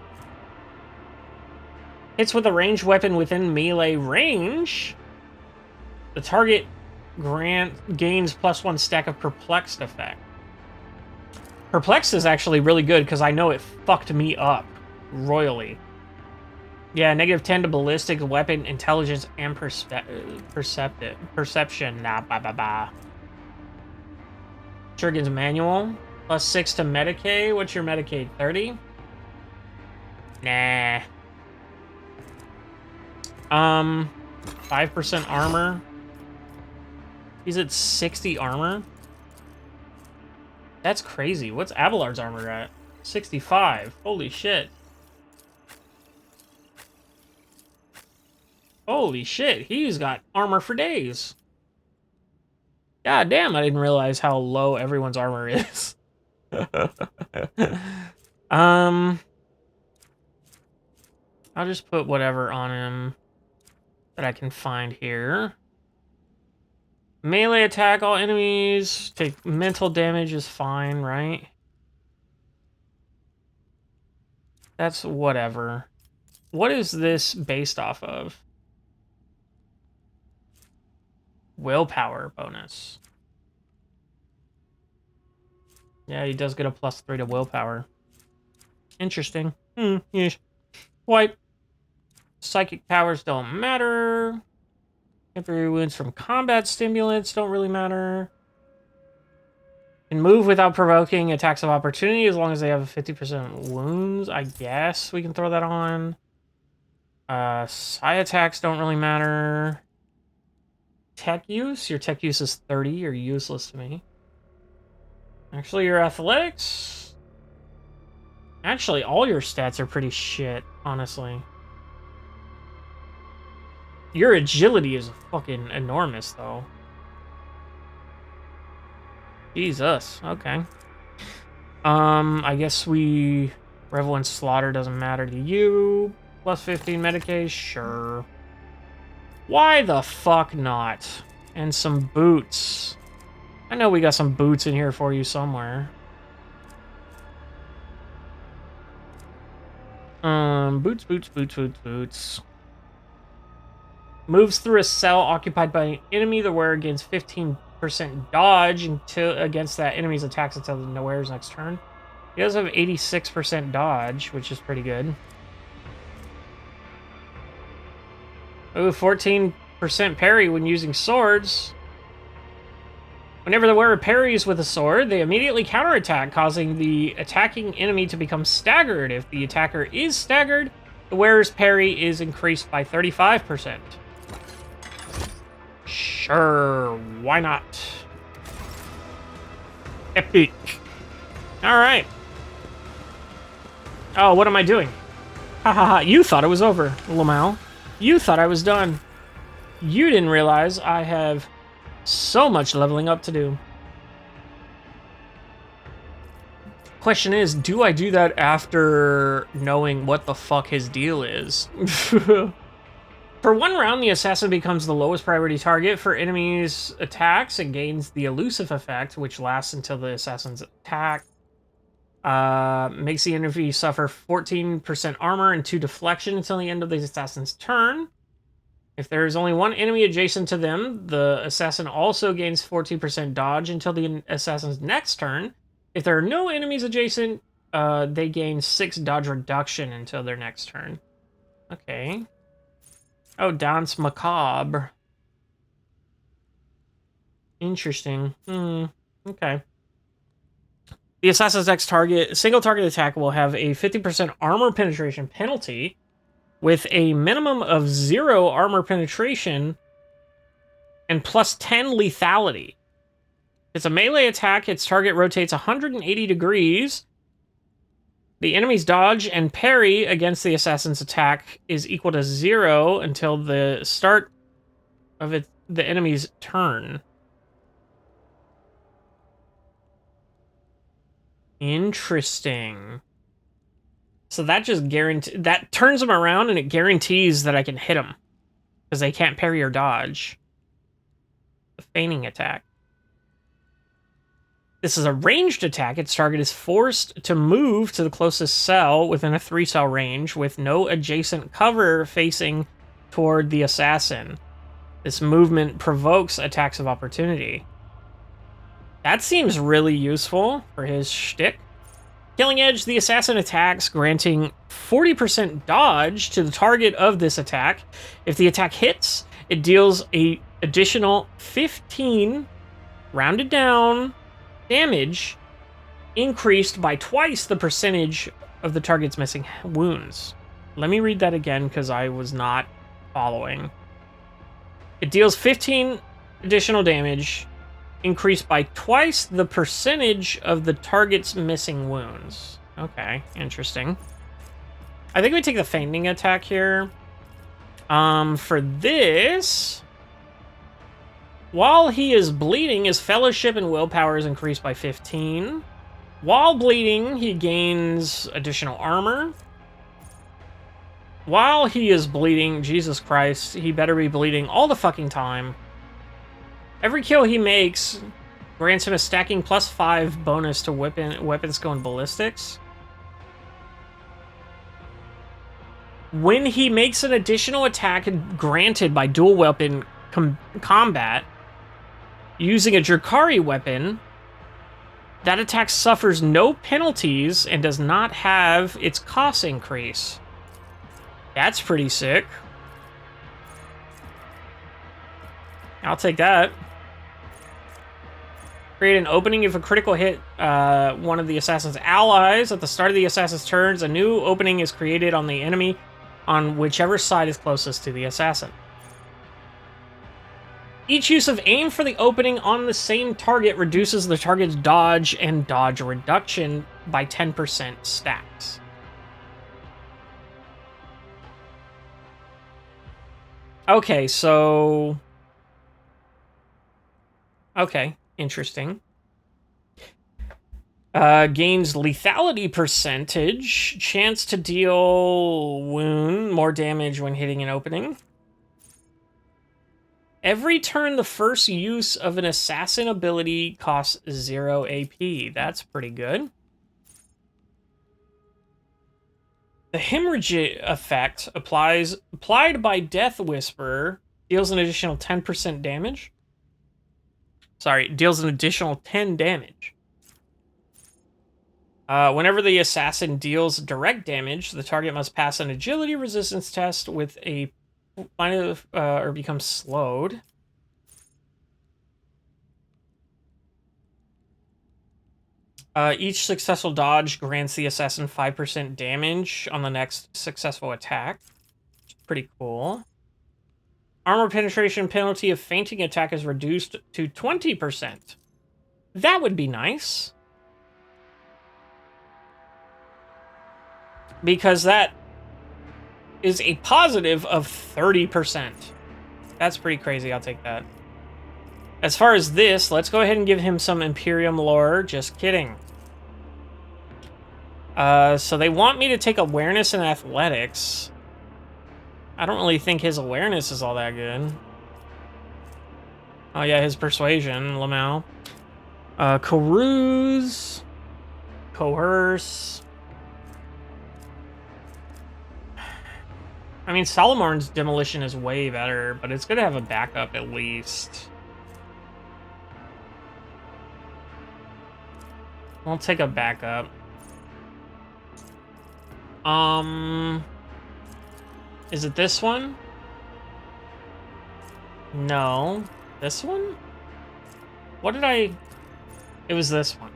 Hits with a ranged weapon within melee range. The target gains +1 stack of perplexed effect. Perplexed is actually really good because I know it fucked me up royally. Yeah, -10 to ballistic, weapon, intelligence, and perception. Nah, Trigger's manual. +6 to Medicaid. What's your Medicaid? 30? Nah. 5% armor. He's at 60 armor. That's crazy. What's Abelard's armor at? 65. Holy shit. Holy shit. He's got armor for days. God damn, I didn't realize how low everyone's armor is. I'll just put whatever on him that I can find here. Melee attack all enemies. Take mental damage is fine, right? That's whatever. What is this based off of? Willpower bonus. Yeah, he does get a +3 to willpower. Interesting. Yes. Wipe. Psychic powers don't matter. Temporary wounds from combat stimulants don't really matter. Can move without provoking attacks of opportunity as long as they have 50% wounds. I guess we can throw that on. Psi attacks don't really matter. Tech use? Your tech use is 30. You're useless to me. Actually, your athletics... Actually, all your stats are pretty shit, honestly. Your agility is fucking enormous, though. Jesus, okay. I guess we... Revel and Slaughter doesn't matter to you. +15 Medicaid, sure. Why the fuck not? And some boots. I know we got some boots in here for you somewhere. Boots. Moves through a cell occupied by an enemy. The wearer gains 15% dodge against that enemy's attacks until the wearer's next turn. He does have 86% dodge, which is pretty good. Ooh, 14% parry when using swords. Whenever the wearer parries with a sword, they immediately counterattack, causing the attacking enemy to become staggered. If the attacker is staggered, the wearer's parry is increased by 35%. Sure, why not? Epic. Alright. Oh, what am I doing? Hahaha, you thought it was over, Lamau. You thought I was done. You didn't realize I have so much leveling up to do. Question is, do I do that after knowing what the fuck his deal is? For one round, the assassin becomes the lowest priority target for enemies' attacks and gains the elusive effect, which lasts until the assassin's attack. Makes the enemy suffer 14% armor and 2 deflection until the end of the assassin's turn. If there is only one enemy adjacent to them, the assassin also gains 14% dodge until the assassin's next turn. If there are no enemies adjacent, they gain 6 dodge reduction until their next turn. Okay. Oh, Dance Macabre. Interesting. Okay. The assassin's next target, single target attack will have a 50% armor penetration penalty with a minimum of 0 armor penetration and plus 10 lethality. It's a melee attack. Its target rotates 180 degrees. The enemy's dodge and parry against the assassin's attack is equal to 0 until the start of the enemy's turn. Interesting. So that just that turns them around and it guarantees that I can hit them because they can't parry or dodge. The feigning attack. This is a ranged attack. Its target is forced to move to the closest cell within a 3-cell range with no adjacent cover facing toward the assassin. This movement provokes attacks of opportunity. That seems really useful for his shtick. Killing Edge, the assassin attacks, granting 40% dodge to the target of this attack. If the attack hits, it deals an additional 15, rounded down, damage, increased by twice the percentage of the target's missing wounds. Let me read that again because I was not following. It deals 15 additional damage, increased by twice the percentage of the target's missing wounds. Okay, interesting. I think we take the feigning attack here. For this, while he is bleeding, his fellowship and willpower is increased by 15. While bleeding, he gains additional armor. While he is bleeding, Jesus Christ, he better be bleeding all the fucking time. Every kill he makes grants him a stacking +5 bonus to weapon skill and ballistics. When he makes an additional attack granted by dual weapon combat using a Drakari weapon, that attack suffers no penalties and does not have its cost increase. That's pretty sick. I'll take that. Create an opening if a critical hit one of the assassin's allies. At the start of the assassin's turns, a new opening is created on the enemy on whichever side is closest to the assassin. Each use of aim for the opening on the same target reduces the target's dodge and dodge reduction by 10% stacks. Okay, so... Okay, interesting. Gains lethality percentage, chance to deal more damage when hitting an opening. Every turn, the first use of an assassin ability costs 0 AP. That's pretty good. The hemorrhage effect applied by Death Whisperer deals an additional 10% damage. Sorry, deals an additional 10 damage. Whenever the assassin deals direct damage, the target must pass an agility resistance test with a or become slowed. Each successful dodge grants the assassin 5% damage on the next successful attack. Pretty cool. Armor penetration penalty of fainting attack is reduced to 20%. That would be nice. Because that is a positive of 30%. That's pretty crazy. I'll take that. As far as this, let's go ahead and give him some Imperium lore. Just kidding. So they want me to take awareness and athletics. I don't really think his awareness is all that good. Oh yeah, his persuasion, Lamau. Carouse. Coerce. I mean, Solomon's demolition is way better, but it's gonna have a backup at least. I'll take a backup. Is it this one? No. This one? What did I... It was this one.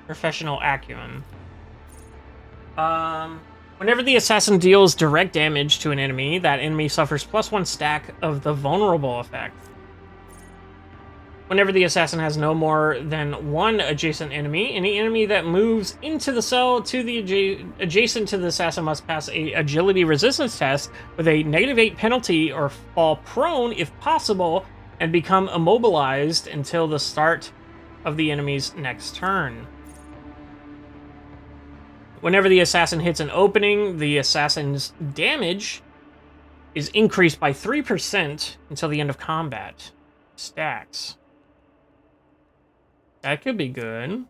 Professional acumen. Whenever the assassin deals direct damage to an enemy, that enemy suffers +1 stack of the vulnerable effect. Whenever the assassin has no more than one adjacent enemy, any enemy that moves into the cell to the adjacent to the assassin must pass a agility resistance test with a -8 penalty or fall prone if possible and become immobilized until the start of the enemy's next turn. Whenever the assassin hits an opening, the assassin's damage is increased by 3% until the end of combat. Stacks. That could be good.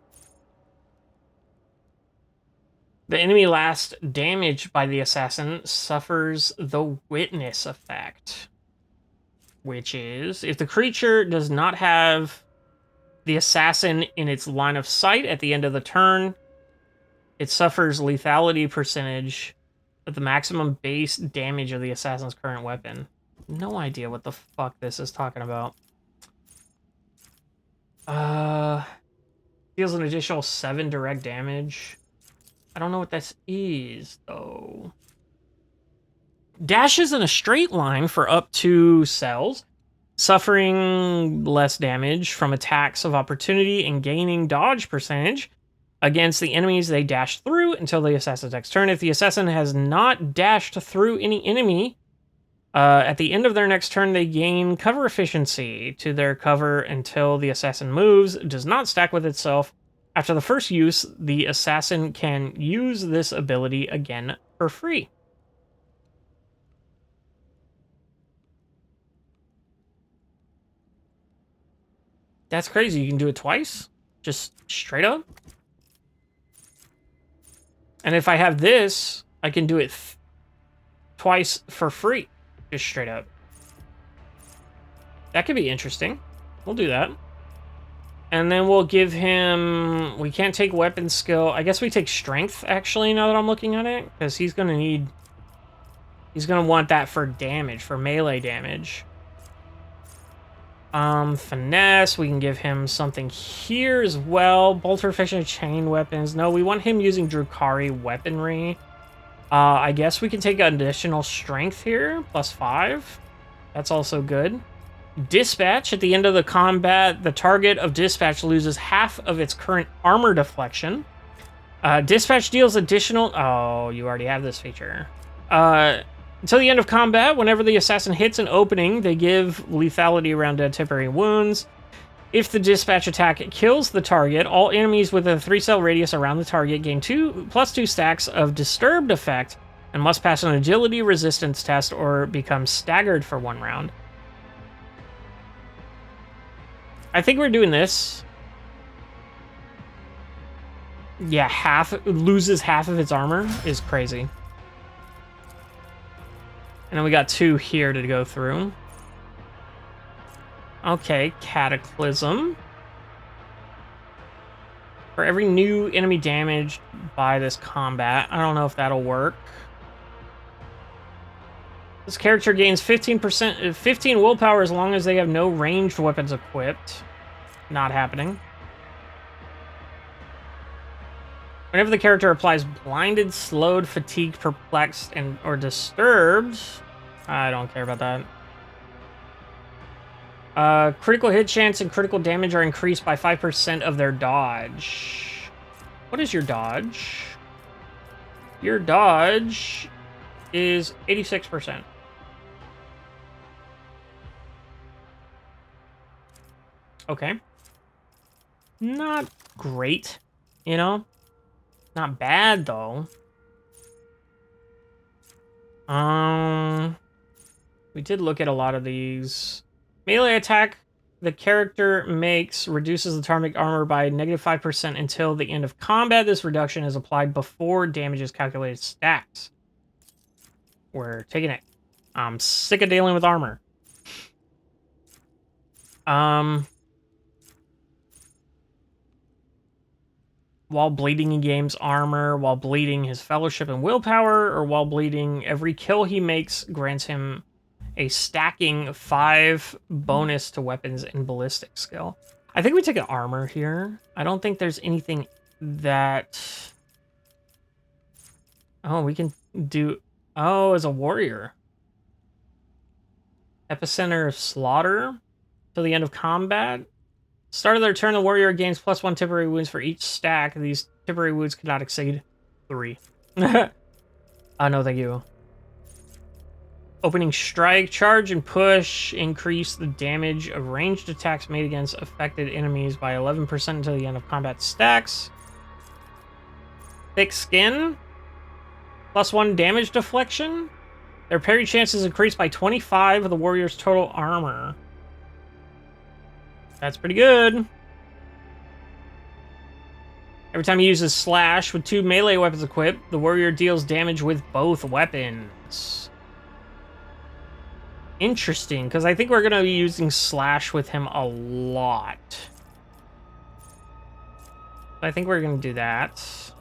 The enemy last damaged by the assassin suffers the witness effect, which is if the creature does not have the assassin in its line of sight at the end of the turn, it suffers lethality percentage at the maximum base damage of the assassin's current weapon. No idea what the fuck this is talking about. Deals an additional 7 direct damage. I don't know what this is, though. Dashes in a straight line for up to cells, suffering less damage from attacks of opportunity and gaining dodge percentage against the enemies they dash through until the assassin's next turn. If the assassin has not dashed through any enemy, at the end of their next turn, they gain cover efficiency to their cover until the assassin moves. It does not stack with itself. After the first use, the assassin can use this ability again for free. That's crazy. You can do it twice? Just straight up? And if I have this, I can do it twice for free. Just straight up. That could be interesting. We'll do that. And then we'll give him... We can't take weapon skill. I guess we take strength, actually, now that I'm looking at it. Because he's going to need... He's going to want that for damage, for melee damage. Finesse. We can give him something here as well. Bolter efficient chain weapons. No, we want him using Drukhari weaponry. I guess we can take additional strength here, +5. That's also good. Dispatch. At the end of the combat, the target of Dispatch loses half of its current armor deflection. Dispatch deals additional... Oh, you already have this feature. Until the end of combat, whenever the assassin hits an opening, they give lethality around temporary wounds. If the dispatch attack kills the target, all enemies with a 3-cell radius around the target gain +2 stacks of disturbed effect and must pass an agility resistance test or become staggered for 1 round. I think we're doing this. Yeah, loses half of its armor is crazy. And then we got 2 here to go through. Okay, Cataclysm. For every new enemy damaged by this combat. I don't know if that'll work. This character gains 15 willpower as long as they have no ranged weapons equipped. Not happening. Whenever the character applies blinded, slowed, fatigued, perplexed, and or disturbed, I don't care about that. Critical hit chance and critical damage are increased by 5% of their dodge. What is your dodge? Your dodge is 86%. Okay. Not great, you know? Not bad, though. We did look at a lot of these. Melee attack the character makes reduces the target armor by -5% until the end of combat. This reduction is applied before damage is calculated stacks. We're taking it. I'm sick of dealing with armor. While bleeding, he gains armor. While bleeding, his fellowship and willpower. Or while bleeding, every kill he makes grants him a stacking 5 bonus to weapons and ballistic skill. I think we take an armor here. I don't think there's anything that... Oh, we can do... Oh, as a warrior. Epicenter of Slaughter. Till the end of combat. Start of their turn, the warrior gains +1 temporary wounds for each stack. These temporary wounds cannot exceed 3. No, thank you. Opening strike, charge, and push increase the damage of ranged attacks made against affected enemies by 11% until the end of combat stacks. Thick skin, +1 damage deflection. Their parry chances increased by 25 of the warrior's total armor. That's pretty good. Every time he uses slash with 2 melee weapons equipped, the warrior deals damage with both weapons. Interesting, because I think we're going to be using slash with him a lot. I think we're going to do that.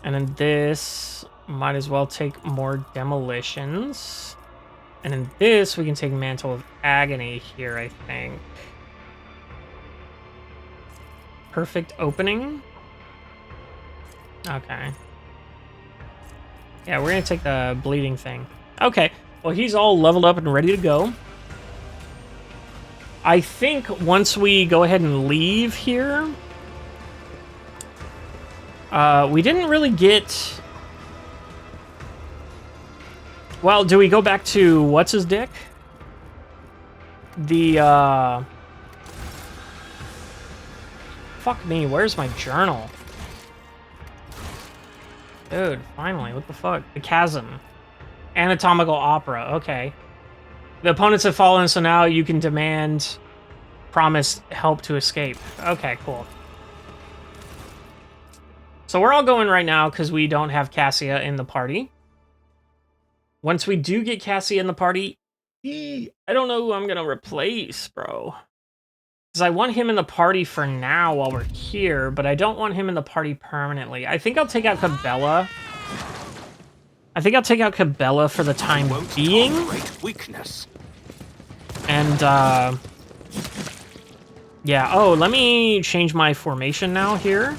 And then this might as well take more demolitions. And then this, we can take Mantle of Agony here, I think. Perfect opening. Okay. Yeah, we're going to take the bleeding thing. Okay. Well, he's all leveled up and ready to go. I think once we go ahead and leave here... we didn't really get... Well, do we go back to... What's his dick? The, Fuck me, where's my journal? Dude, finally, what the fuck? The Chasm. Anatomical Opera, okay. The opponents have fallen, so now you can demand promised help to escape. Okay, cool. So we're all going right now because we don't have Cassia in the party. Once we do get Cassia in the party, I don't know who I'm going to replace, bro. Because I want him in the party for now while we're here, but I don't want him in the party permanently. I think I'll take out Cabela. I think I'll take out Cabela for the time being. Weakness. And, yeah. Oh, let me change my formation now here.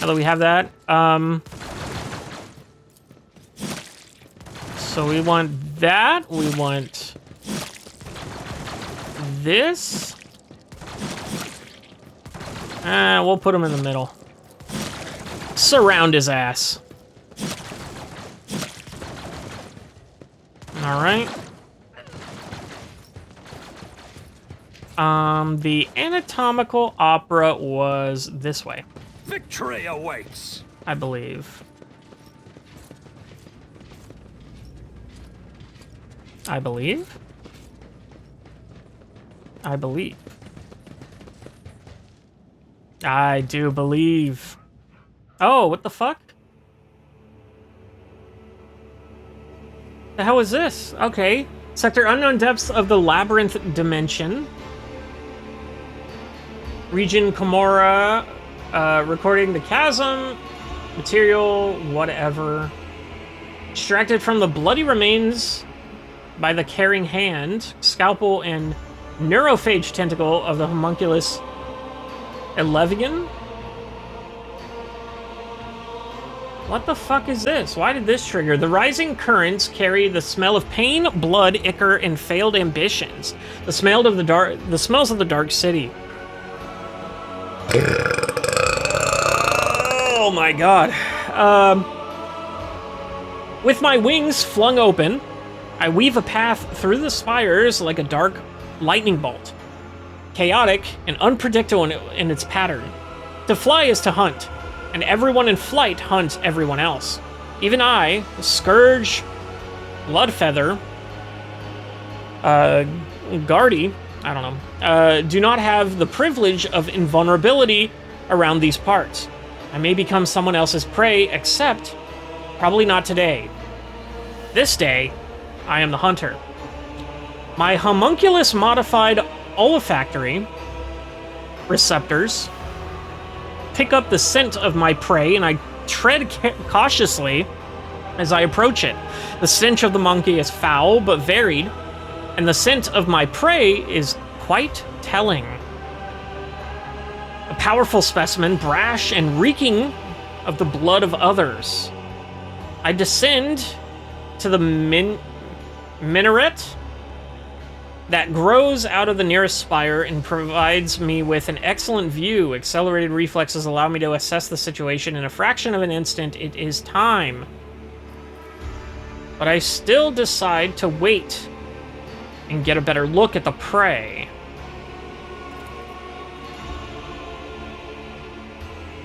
Now that we have that. So we want that. We want this. We'll put him in the middle. Surround his ass. All right. The anatomical opera was this way. Victory awaits. I believe. I believe. I believe. I do believe. Oh, what the fuck? The hell is this? Okay. Sector unknown depths of the labyrinth dimension. Region Komora. Recording the chasm. Material, whatever. Extracted from the bloody remains by the caring hand, scalpel, and neurophage tentacle of the homunculus Elevian. What the fuck is this? Why did this trigger? The rising currents carry the smell of pain, blood, ichor, and failed ambitions. The smells of the dark city. Oh my god. With my wings flung open, I weave a path through the spires like a dark lightning bolt. Chaotic and unpredictable in its pattern. To fly is to hunt, and everyone in flight hunts everyone else. Even I, Scourge, Bloodfeather, Guardy, I don't know, do not have the privilege of invulnerability around these parts. I may become someone else's prey, except probably not today. This day, I am the hunter. My homunculus-modified olfactory receptors pick up the scent of my prey, and I tread cautiously as I approach it. The stench of the monkey is foul but varied, and the scent of my prey is quite telling. A powerful specimen, brash and reeking of the blood of others. I descend to the minaret that grows out of the nearest spire and provides me with an excellent view. Accelerated reflexes allow me to assess the situation in a fraction of an instant. It is time. But I still decide to wait and get a better look at the prey.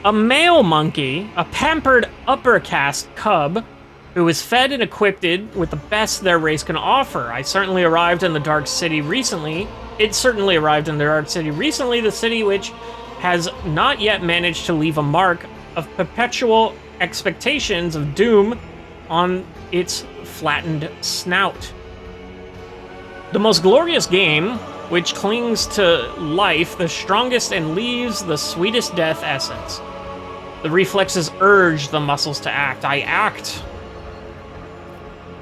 A male monkey, a pampered upper caste cub, who is fed and equipped with the best their race can offer. It certainly arrived in the Dark City recently, the city which has not yet managed to leave a mark of perpetual expectations of doom on its flattened snout. The most glorious game, which clings to life the strongest and leaves the sweetest death essence. The reflexes urge the muscles to act. I act.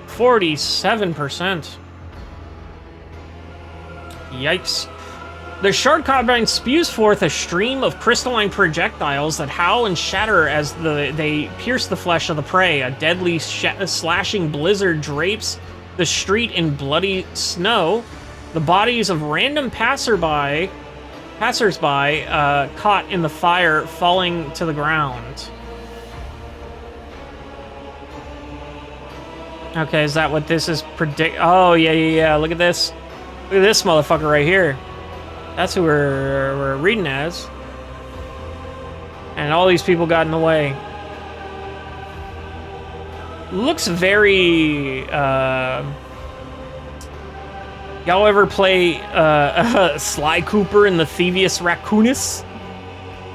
47%. Yikes. The shard carbine spews forth a stream of crystalline projectiles that howl and shatter as they pierce the flesh of the prey. A deadly slashing blizzard drapes the street in bloody snow. The bodies of random passersby caught in the fire falling to the ground. Okay, is that what this is Oh, yeah. Look at this. Look at this motherfucker right here. That's who we're reading as. And all these people got in the way. Looks very, y'all ever play Sly Cooper and the Thievius Raccoonus?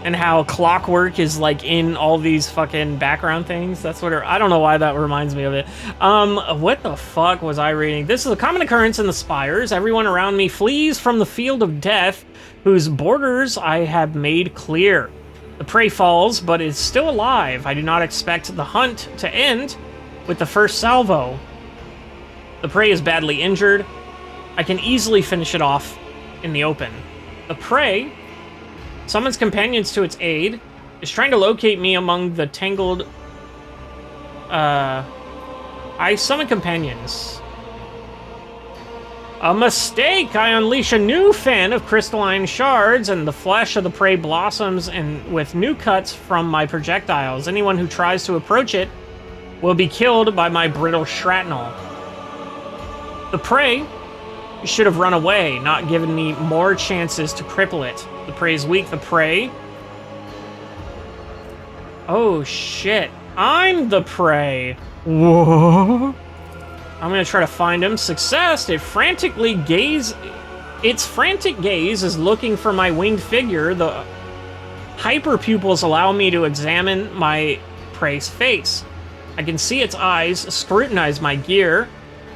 And how Clockwork is like in all these fucking background things. That's what I don't know why that reminds me of it. What the fuck was I reading? This is a common occurrence in the spires. Everyone around me flees from the field of death, whose borders I have made clear. The prey falls, but is still alive. I do not expect the hunt to end with the first salvo. The prey is badly injured. I can easily finish it off in the open. The prey summons companions to its aid, is trying to locate me among the tangled... I summon companions. A mistake! I unleash a new fan of crystalline shards, and the flesh of the prey blossoms with new cuts from my projectiles. Anyone who tries to approach it will be killed by my brittle shrapnel. The prey should have run away, not given me more chances to cripple it. The prey is weak. The prey... Oh, shit. I'm the prey. Whoa. I'm gonna try to find him. Success! Its frantic gaze is looking for my winged figure. The hyper pupils allow me to examine my prey's face. I can see its eyes scrutinize my gear.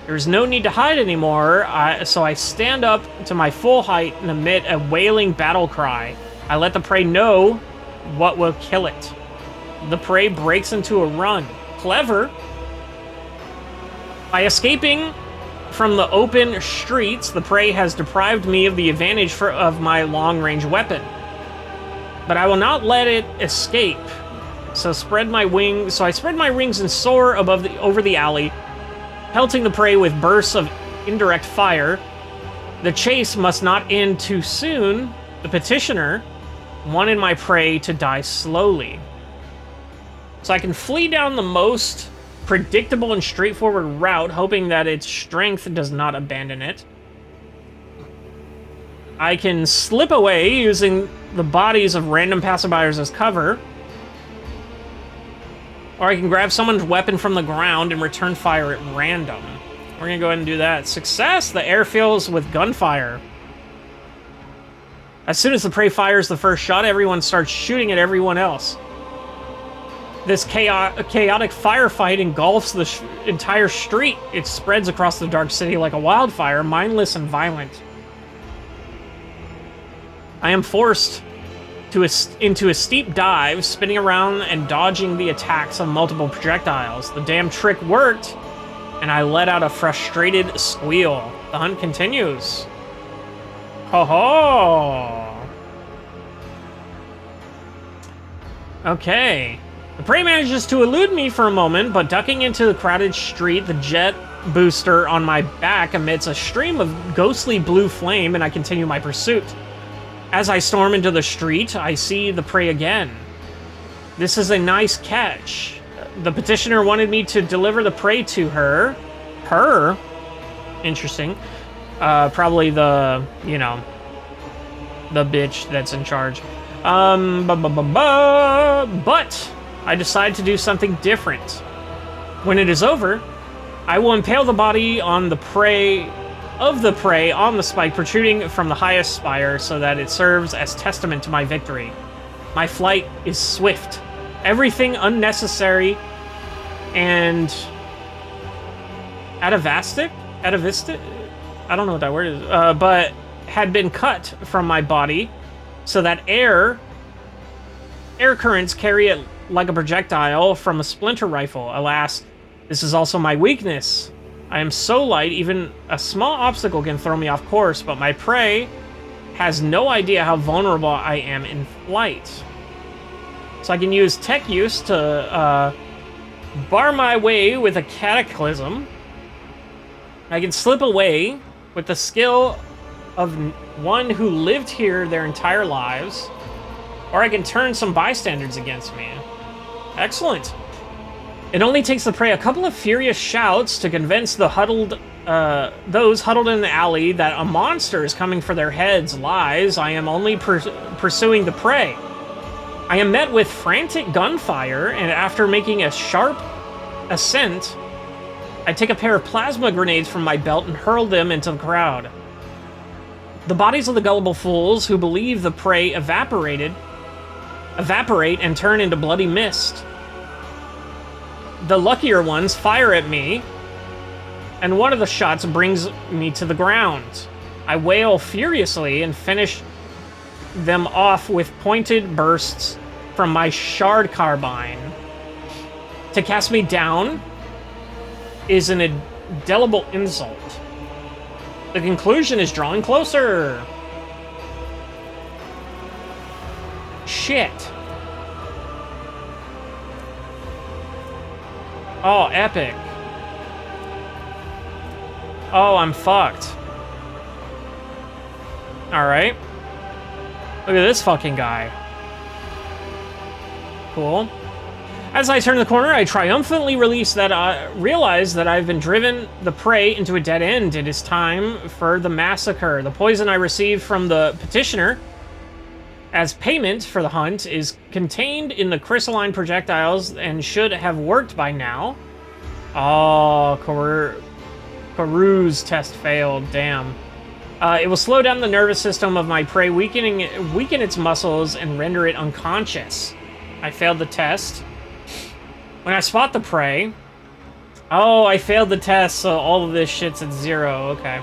There's no need to hide anymore, so I stand up to my full height and emit a wailing battle cry. I let the prey know what will kill it. The prey breaks into a run. Clever. By escaping from the open streets, the prey has deprived me of the advantage of my long-range weapon. But I will not let it escape. So spread my wings. So I spread my wings and soar over the alley, pelting the prey with bursts of indirect fire. The chase must not end too soon. The petitioner wanted my prey to die slowly. So I can flee down the most predictable and straightforward route, hoping that its strength does not abandon it. I can slip away using the bodies of random passerbyers as cover. Or I can grab someone's weapon from the ground and return fire at random. We're gonna go ahead and do that. Success! The air fills with gunfire. As soon as the prey fires the first shot, everyone starts shooting at everyone else. This chaotic firefight engulfs the entire street. It spreads across the dark city like a wildfire, mindless and violent. I am forced into a steep dive, spinning around and dodging the attacks of multiple projectiles. The damn trick worked, and I let out a frustrated squeal. The hunt continues. Ho ho! Okay. The prey manages to elude me for a moment, but ducking into the crowded street, the jet booster on my back emits a stream of ghostly blue flame, and I continue my pursuit. As I storm into the street, I see the prey again. This is a nice catch. The petitioner wanted me to deliver the prey to her. Her? Interesting. Probably the, you know, the bitch that's in charge. But I decide to do something different. When it is over, I will impale the body on the prey on the spike protruding from the highest spire so that it serves as testament to my victory. My flight is swift. Everything unnecessary and atavistic? I don't know what that word is, but had been cut from my body so that air currents carry it like a projectile from a splinter rifle. Alas, this is also my weakness. I am so light, even a small obstacle can throw me off course, but my prey has no idea how vulnerable I am in flight. So I can use tech use to bar my way with a cataclysm. I can slip away with the skill of one who lived here their entire lives, or I can turn some bystanders against me. Excellent. It only takes the prey a couple of furious shouts to convince the those huddled in the alley that a monster is coming for their heads. Lies. I am only pursuing the prey. I am met with frantic gunfire, and after making a sharp ascent, I take a pair of plasma grenades from my belt and hurl them into the crowd. The bodies of the gullible fools who believe the prey evaporate and turn into bloody mist. The luckier ones fire at me, and one of the shots brings me to the ground. I wail furiously and finish them off with pointed bursts from my shard carbine. To cast me down is an indelible insult. The conclusion is drawing closer. Shit. Oh, epic. Oh, I'm fucked. Alright. Look at this fucking guy. Cool. As I turn the corner, I triumphantly realize that I've been driven the prey into a dead end. It is time for the massacre. The poison I received from the petitioner as payment for the hunt is contained in the crystalline projectiles and should have worked by now. Oh, Karu's test failed. Damn. It will slow down the nervous system of my prey, weaken its muscles, and render it unconscious. I failed the test. When I spot the prey... Oh, I failed the test, so all of this shit's at 0. Okay.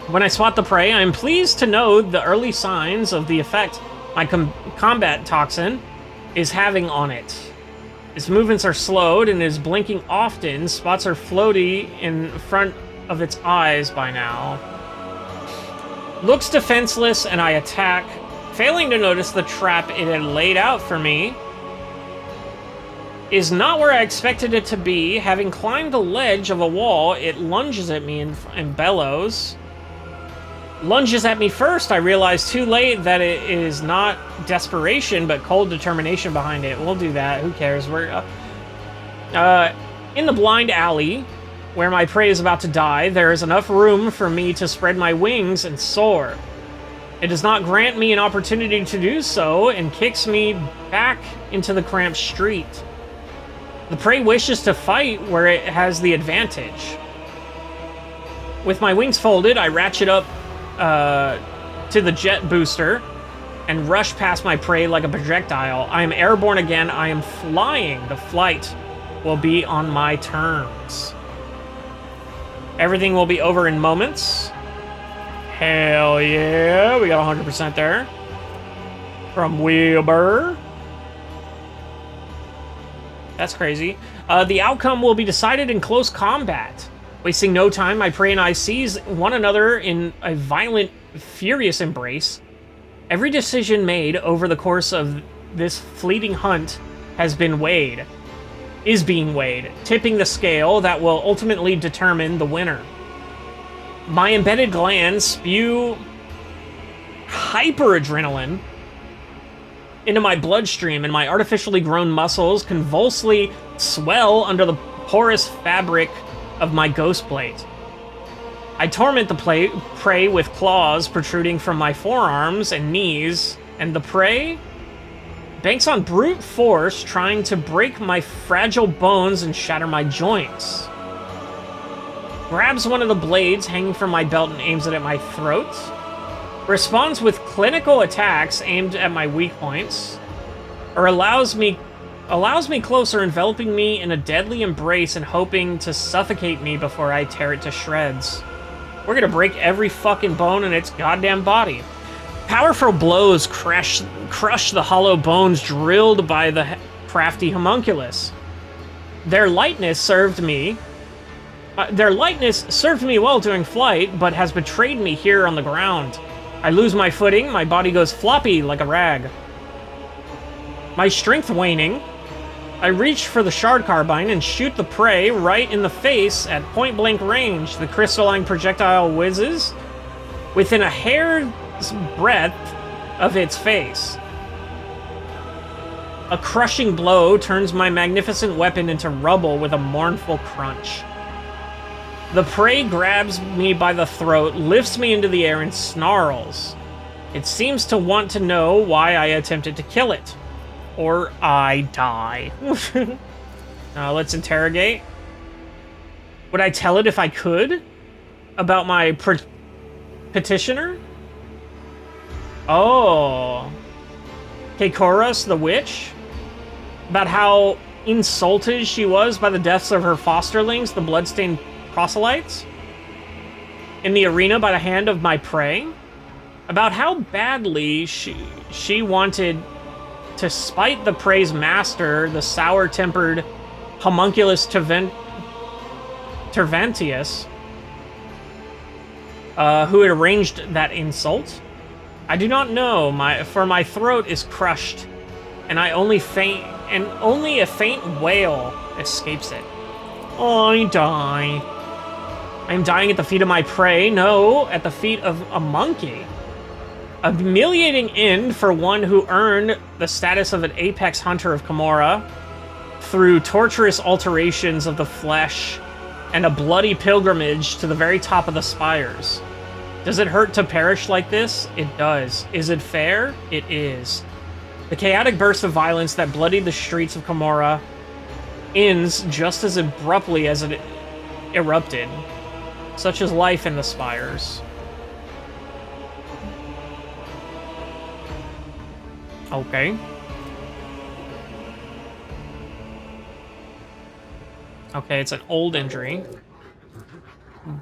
When I spot the prey, I am pleased to know the early signs of the effect my combat toxin is having on it. Its movements are slowed and is blinking often. Spots are floaty in front of its eyes by now. Looks defenseless, and I attack, failing to notice the trap it had laid out for me. is not where I expected it to be. Having climbed the ledge of a wall, it lunges at me and bellows. Lunges at me first. I realize too late that it is not desperation, but cold determination behind it. We'll do that. Who cares? We're in the blind alley where my prey is about to die. There is enough room for me to spread my wings and soar. It does not grant me an opportunity to do so and kicks me back into the cramped street. The prey wishes to fight where it has the advantage. With my wings folded, I ratchet up to the jet booster and rush past my prey like a projectile. I am airborne again. I am flying. The flight will be on my terms. Everything will be over in moments. Hell yeah, we got 100% there. From Wilbur. That's crazy. The outcome will be decided in close combat. Wasting no time, my prey and I seize one another in a violent, furious embrace. Every decision made over the course of this fleeting hunt is being weighed, tipping the scale that will ultimately determine the winner. My embedded glands spew hyperadrenaline into my bloodstream, and my artificially grown muscles convulsively swell under the porous fabric of my ghost plate. I torment the prey with claws protruding from my forearms and knees, and the prey banks on brute force, trying to break my fragile bones and shatter my joints. Grabs one of the blades hanging from my belt and aims it at my throat. Responds with clinical attacks aimed at my weak points, or allows me closer, enveloping me in a deadly embrace and hoping to suffocate me before I tear it to shreds. We're gonna break every fucking bone in its goddamn body. Powerful blows crush the hollow bones drilled by the crafty homunculus. Their lightness served me well during flight, but has betrayed me here on the ground. I lose my footing, my body goes floppy like a rag. My strength waning, I reach for the shard carbine and shoot the prey right in the face at point-blank range. The crystalline projectile whizzes within a hair's breadth of its face. A crushing blow turns my magnificent weapon into rubble with a mournful crunch. The prey grabs me by the throat, lifts me into the air, and snarls. It seems to want to know why I attempted to kill it. Or I die. Let's interrogate. Would I tell it if I could? About my petitioner? Oh. Kekoros, the witch? About how insulted she was by the deaths of her fosterlings, the bloodstained proselytes? In the arena by the hand of my prey? About how badly she wanted to spite the prey's master, the sour-tempered homunculus Tervantius, who had arranged that insult? I do not know, for my throat is crushed, and only a faint wail escapes it. I die. I am dying at the feet of my prey, no, at the feet of a monkey. A humiliating end for one who earned the status of an apex hunter of Camorra through torturous alterations of the flesh and a bloody pilgrimage to the very top of the spires. Does it hurt to perish like this? It does. Is it fair? It is. The chaotic burst of violence that bloodied the streets of Camorra ends just as abruptly as it erupted. Such is life in the spires. Okay. Okay, it's an old injury.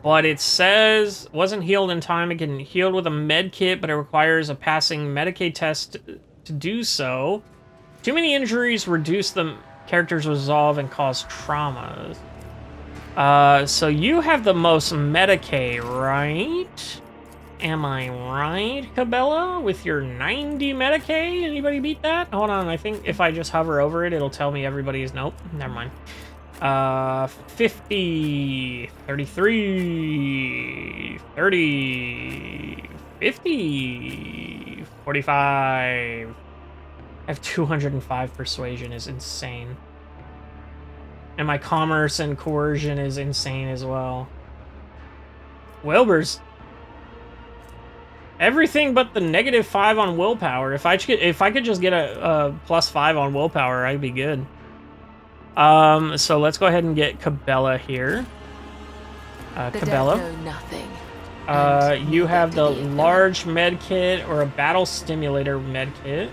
But it says, wasn't healed in time. It can healed with a med kit, but it requires a passing Medicaid test to do so. Too many injuries reduce the character's resolve and cause traumas. So you have the most Medicaid, right? Am I right, Cabela? With your 90 Medicaid? Anybody beat that? Hold on, I think if I just hover over it, it'll tell me everybody's... Nope, never mind. 50, 33, 30, 50, 45. I have 205 persuasion is insane. And my commerce and coercion is insane as well. Wilbur's. Everything but the -5 on willpower. If I could just get a +5 on willpower, I'd be good. So let's go ahead and get Cabela here. Cabela. You have the large med kit or a battle stimulator med kit.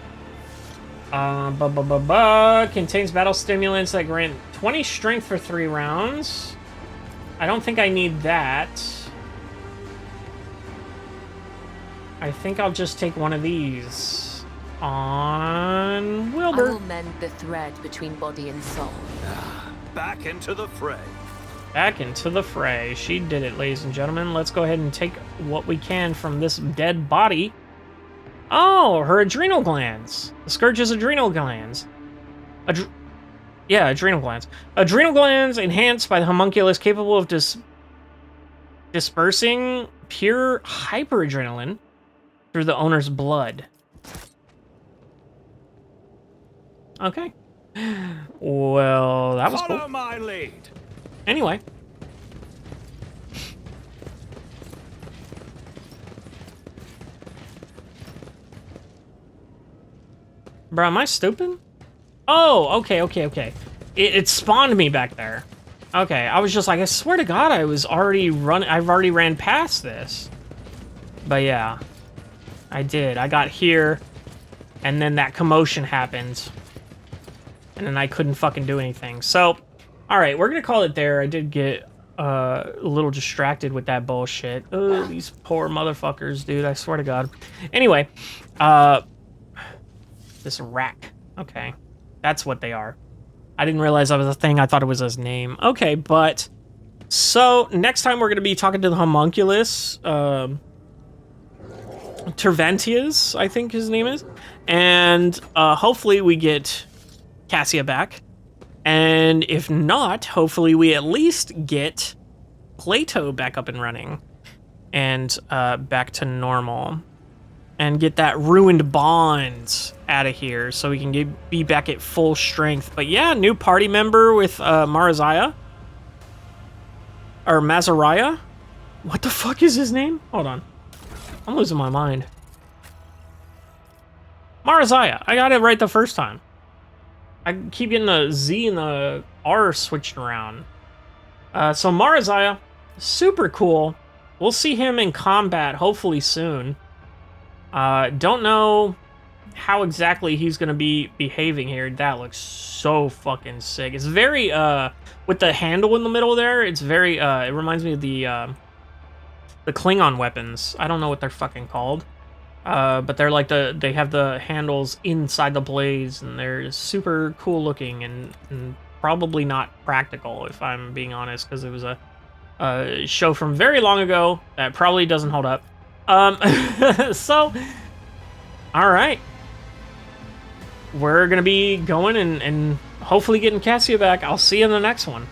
Contains battle stimulants that grant 20 strength for 3 rounds. I don't think I need that. I think I'll just take one of these on Wilbur. I will mend the thread between body and soul. Back into the fray. Back into the fray. She did it, ladies and gentlemen. Let's go ahead and take what we can from this dead body. Oh, her adrenal glands. The Scourge's adrenal glands. Adrenal glands. Adrenal glands enhanced by the homunculus, capable of dispersing pure hyperadrenaline through the owner's blood. Okay. Well, that was cool. Follow my lead. Anyway. Bro, am I stupid? Oh, okay. It spawned me back there. Okay, I was just like, I swear to God, I've already ran past this. But yeah, I did. I got here, and then that commotion happened. And then I couldn't fucking do anything. So, alright, we're gonna call it there. I did get a little distracted with that bullshit. Oh, these poor motherfuckers, dude, I swear to God. Anyway, this rack. Okay, that's what they are. I didn't realize that was a thing. I thought it was his name. Okay, but... So, next time we're going to be talking to the homunculus. Terventius, I think his name is. And hopefully we get Cassia back. And if not, hopefully we at least get Plato back up and running. And back to normal. And get that ruined bond out of here so we can be back at full strength. But yeah, new party member with Marazaya. Or Mazariah? What the fuck is his name? Hold on. I'm losing my mind. Marazaya. I got it right the first time. I keep getting the Z and the R switched around. So Marazaya, super cool. We'll see him in combat hopefully soon. Don't know how exactly he's gonna be behaving here. That looks so fucking sick. It's very, with the handle in the middle there, it's very, it reminds me of the Klingon weapons. I don't know what they're fucking called. But they're like they have the handles inside the blades, and they're super cool looking and probably not practical, if I'm being honest, because it was a show from very long ago that probably doesn't hold up. So, all right. We're going to be going and hopefully getting Cassia back. I'll see you in the next one.